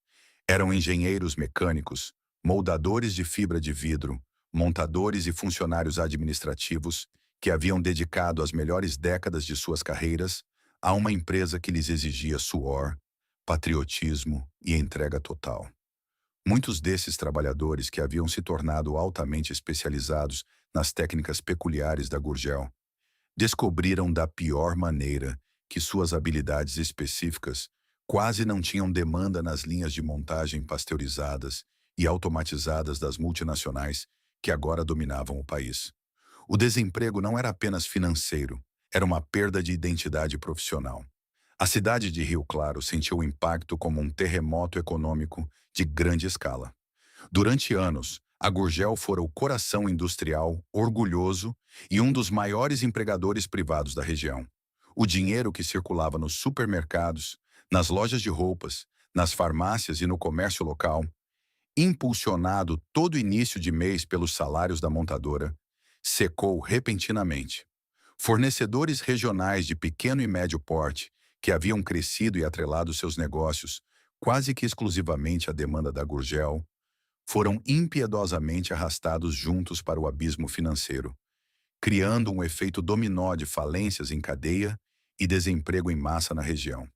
Eram engenheiros mecânicos, moldadores de fibra de vidro, montadores e funcionários administrativos que haviam dedicado as melhores décadas de suas carreiras a uma empresa que lhes exigia suor, patriotismo e entrega total. Muitos desses trabalhadores que haviam se tornado altamente especializados nas técnicas peculiares da Gurgel descobriram da pior maneira que suas habilidades específicas quase não tinham demanda nas linhas de montagem pasteurizadas e automatizadas das multinacionais que agora dominavam o país. O desemprego não era apenas financeiro, era uma perda de identidade profissional. A cidade de Rio Claro sentiu o impacto como um terremoto econômico de grande escala. Durante anos, a Gurgel fora o coração industrial orgulhoso e um dos maiores empregadores privados da região. O dinheiro que circulava nos supermercados, nas lojas de roupas, nas farmácias e no comércio local, impulsionado todo início de mês pelos salários da montadora, secou repentinamente. Fornecedores regionais de pequeno e médio porte, que haviam crescido e atrelado seus negócios quase que exclusivamente à demanda da Gurgel, foram impiedosamente arrastados juntos para o abismo financeiro, criando um efeito dominó de falências em cadeia e desemprego em massa na região.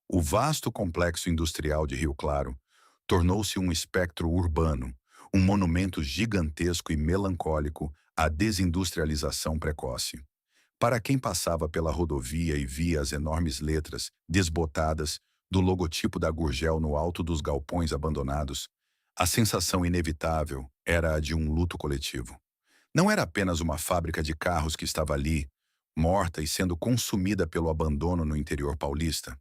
O vasto complexo industrial de Rio Claro tornou-se um espectro urbano, um monumento gigantesco e melancólico à desindustrialização precoce. Para quem passava pela rodovia e via as enormes letras desbotadas do logotipo da Gurgel no alto dos galpões abandonados, a sensação inevitável era a de um luto coletivo. Não era apenas uma fábrica de carros que estava ali, morta e sendo consumida pelo abandono no interior paulista.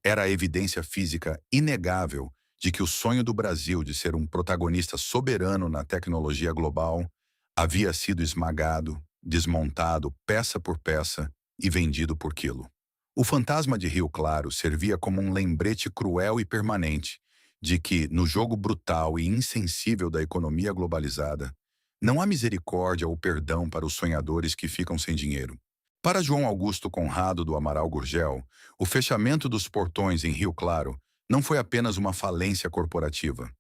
Era a evidência física inegável de que o sonho do Brasil de ser um protagonista soberano na tecnologia global havia sido esmagado, desmontado peça por peça e vendido por quilo. O fantasma de Rio Claro servia como um lembrete cruel e permanente de que, no jogo brutal e insensível da economia globalizada, não há misericórdia ou perdão para os sonhadores que ficam sem dinheiro. Para João Augusto Conrado do Amaral Gurgel, o fechamento dos portões em Rio Claro não foi apenas uma falência corporativa.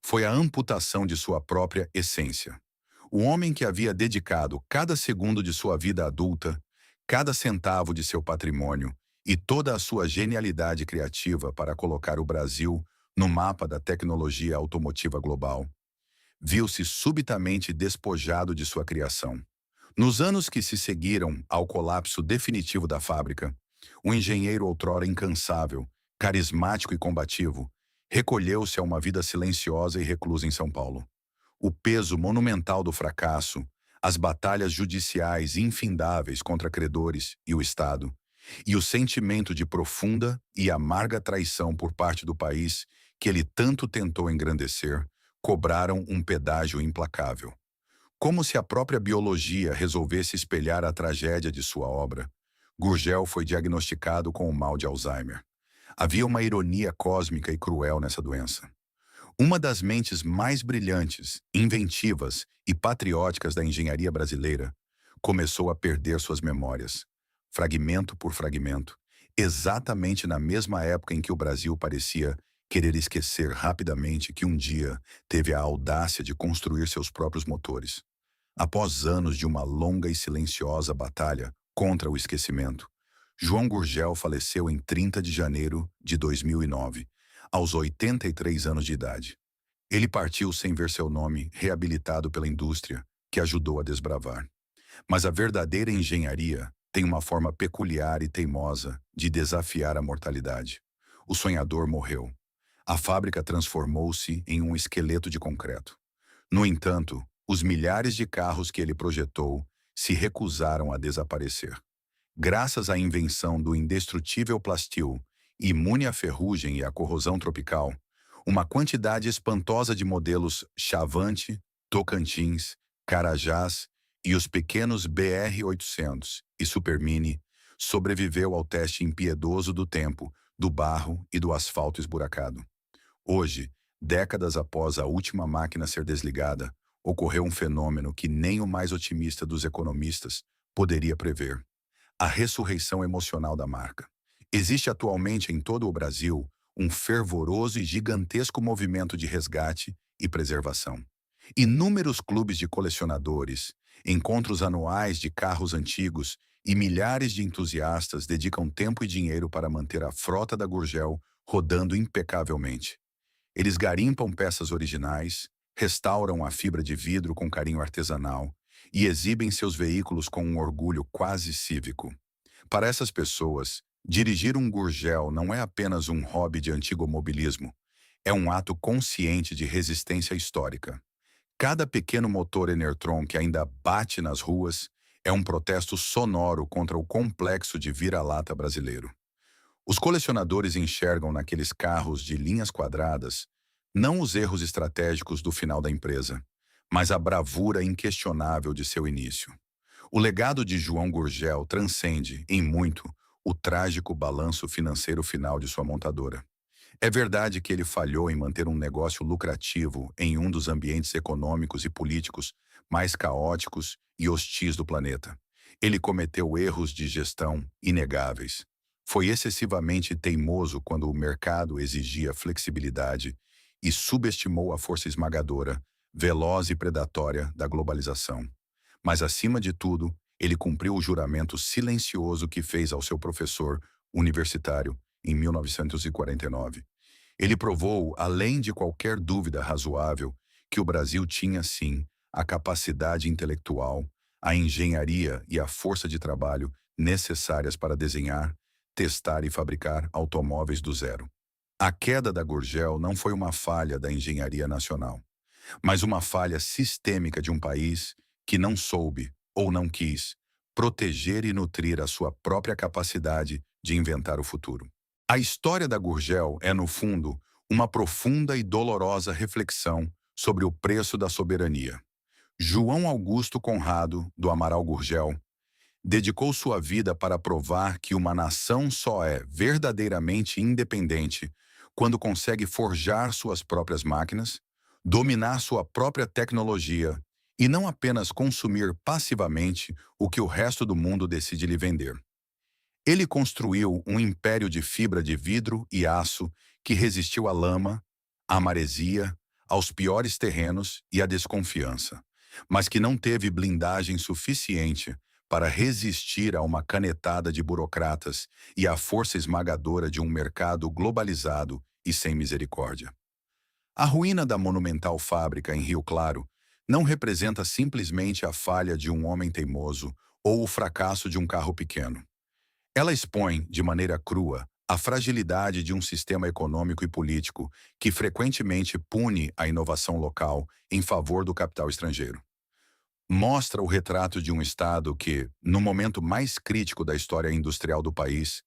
Foi a amputação de sua própria essência. O homem que havia dedicado cada segundo de sua vida adulta, cada centavo de seu patrimônio e toda a sua genialidade criativa para colocar o Brasil no mapa da tecnologia automotiva global, viu-se subitamente despojado de sua criação. Nos anos que se seguiram ao colapso definitivo da fábrica, o engenheiro outrora incansável, carismático e combativo, recolheu-se a uma vida silenciosa e reclusa em São Paulo. O peso monumental do fracasso, as batalhas judiciais infindáveis contra credores e o Estado, e o sentimento de profunda e amarga traição por parte do país que ele tanto tentou engrandecer, cobraram um pedágio implacável. Como se a própria biologia resolvesse espelhar a tragédia de sua obra, Gurgel foi diagnosticado com o mal de Alzheimer. Havia uma ironia cósmica e cruel nessa doença. Uma das mentes mais brilhantes, inventivas e patrióticas da engenharia brasileira começou a perder suas memórias, fragmento por fragmento, exatamente na mesma época em que o Brasil parecia querer esquecer rapidamente que um dia teve a audácia de construir seus próprios motores. Após anos de uma longa e silenciosa batalha contra o esquecimento, João Gurgel faleceu em 30 de janeiro de 2009, aos 83 anos de idade. Ele partiu sem ver seu nome reabilitado pela indústria que ajudou a desbravar. Mas a verdadeira engenharia tem uma forma peculiar e teimosa de desafiar a mortalidade. O sonhador morreu. A fábrica transformou-se em um esqueleto de concreto. No entanto, os milhares de carros que ele projetou se recusaram a desaparecer. Graças à invenção do indestrutível plastil, imune à ferrugem e à corrosão tropical, uma quantidade espantosa de modelos Chavante, Tocantins, Carajás e os pequenos BR-800 e Supermini sobreviveu ao teste impiedoso do tempo, do barro e do asfalto esburacado. Hoje, décadas após a última máquina ser desligada, ocorreu um fenômeno que nem o mais otimista dos economistas poderia prever: a ressurreição emocional da marca. Existe atualmente em todo o Brasil um fervoroso e gigantesco movimento de resgate e preservação. Inúmeros clubes de colecionadores, encontros anuais de carros antigos e milhares de entusiastas dedicam tempo e dinheiro para manter a frota da Gurgel rodando impecavelmente. Eles garimpam peças originais, restauram a fibra de vidro com carinho artesanal e exibem seus veículos com um orgulho quase cívico. Para essas pessoas, dirigir um Gurgel não é apenas um hobby de antigo mobilismo, é um ato consciente de resistência histórica. Cada pequeno motor Enertron que ainda bate nas ruas é um protesto sonoro contra o complexo de vira-lata brasileiro. Os colecionadores enxergam naqueles carros de linhas quadradas não os erros estratégicos do final da empresa, mas a bravura inquestionável de seu início. O legado de João Gurgel transcende, em muito, o trágico balanço financeiro final de sua montadora. É verdade que ele falhou em manter um negócio lucrativo em um dos ambientes econômicos e políticos mais caóticos e hostis do planeta. Ele cometeu erros de gestão inegáveis. Foi excessivamente teimoso quando o mercado exigia flexibilidade e subestimou a força esmagadora, veloz e predatória da globalização. Mas, acima de tudo, ele cumpriu o juramento silencioso que fez ao seu professor universitário em 1949. Ele provou, além de qualquer dúvida razoável, que o Brasil tinha, sim, a capacidade intelectual, a engenharia e a força de trabalho necessárias para desenhar, testar e fabricar automóveis do zero. A queda da Gurgel não foi uma falha da engenharia nacional, mas uma falha sistêmica de um país que não soube, ou não quis, proteger e nutrir a sua própria capacidade de inventar o futuro. A história da Gurgel é, no fundo, uma profunda e dolorosa reflexão sobre o preço da soberania. João Augusto Conrado, do Amaral Gurgel, dedicou sua vida para provar que uma nação só é verdadeiramente independente quando consegue forjar suas próprias máquinas, dominar sua própria tecnologia e não apenas consumir passivamente o que o resto do mundo decide lhe vender. Ele construiu um império de fibra de vidro e aço que resistiu à lama, à maresia, aos piores terrenos e à desconfiança, mas que não teve blindagem suficiente para resistir a uma canetada de burocratas e à força esmagadora de um mercado globalizado e sem misericórdia. A ruína da monumental fábrica em Rio Claro não representa simplesmente a falha de um homem teimoso ou o fracasso de um carro pequeno. Ela expõe, de maneira crua, a fragilidade de um sistema econômico e político que frequentemente pune a inovação local em favor do capital estrangeiro. Mostra o retrato de um Estado que, no momento mais crítico da história industrial do país,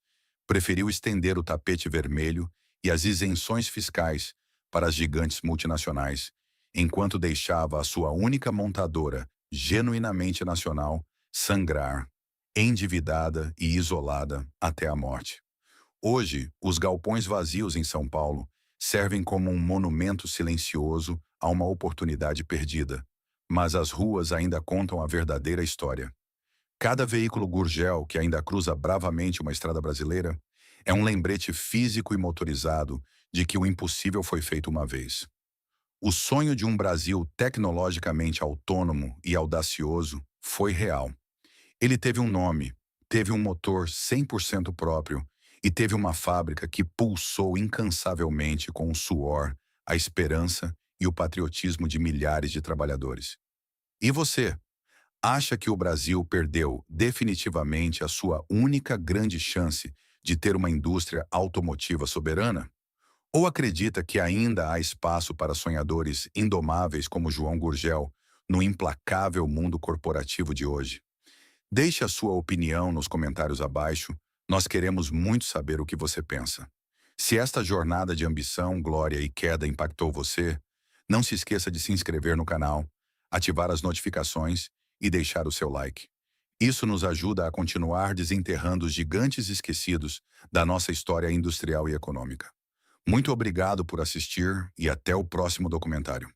preferiu estender o tapete vermelho e as isenções fiscais para as gigantes multinacionais, enquanto deixava a sua única montadora, genuinamente nacional, sangrar, endividada e isolada até a morte. Hoje, os galpões vazios em São Paulo servem como um monumento silencioso a uma oportunidade perdida, mas as ruas ainda contam a verdadeira história. Cada veículo Gurgel que ainda cruza bravamente uma estrada brasileira é um lembrete físico e motorizado de que o impossível foi feito uma vez. O sonho de um Brasil tecnologicamente autônomo e audacioso foi real. Ele teve um nome, teve um motor 100% próprio e teve uma fábrica que pulsou incansavelmente com o suor, a esperança e o patriotismo de milhares de trabalhadores. E você? Acha que o Brasil perdeu definitivamente a sua única grande chance de ter uma indústria automotiva soberana? Ou acredita que ainda há espaço para sonhadores indomáveis como João Gurgel no implacável mundo corporativo de hoje? Deixe a sua opinião nos comentários abaixo. Nós queremos muito saber o que você pensa. Se esta jornada de ambição, glória e queda impactou você, não se esqueça de se inscrever no canal, ativar as notificações e deixar o seu like. Isso nos ajuda a continuar desenterrando os gigantes esquecidos da nossa história industrial e econômica. Muito obrigado por assistir e até o próximo documentário.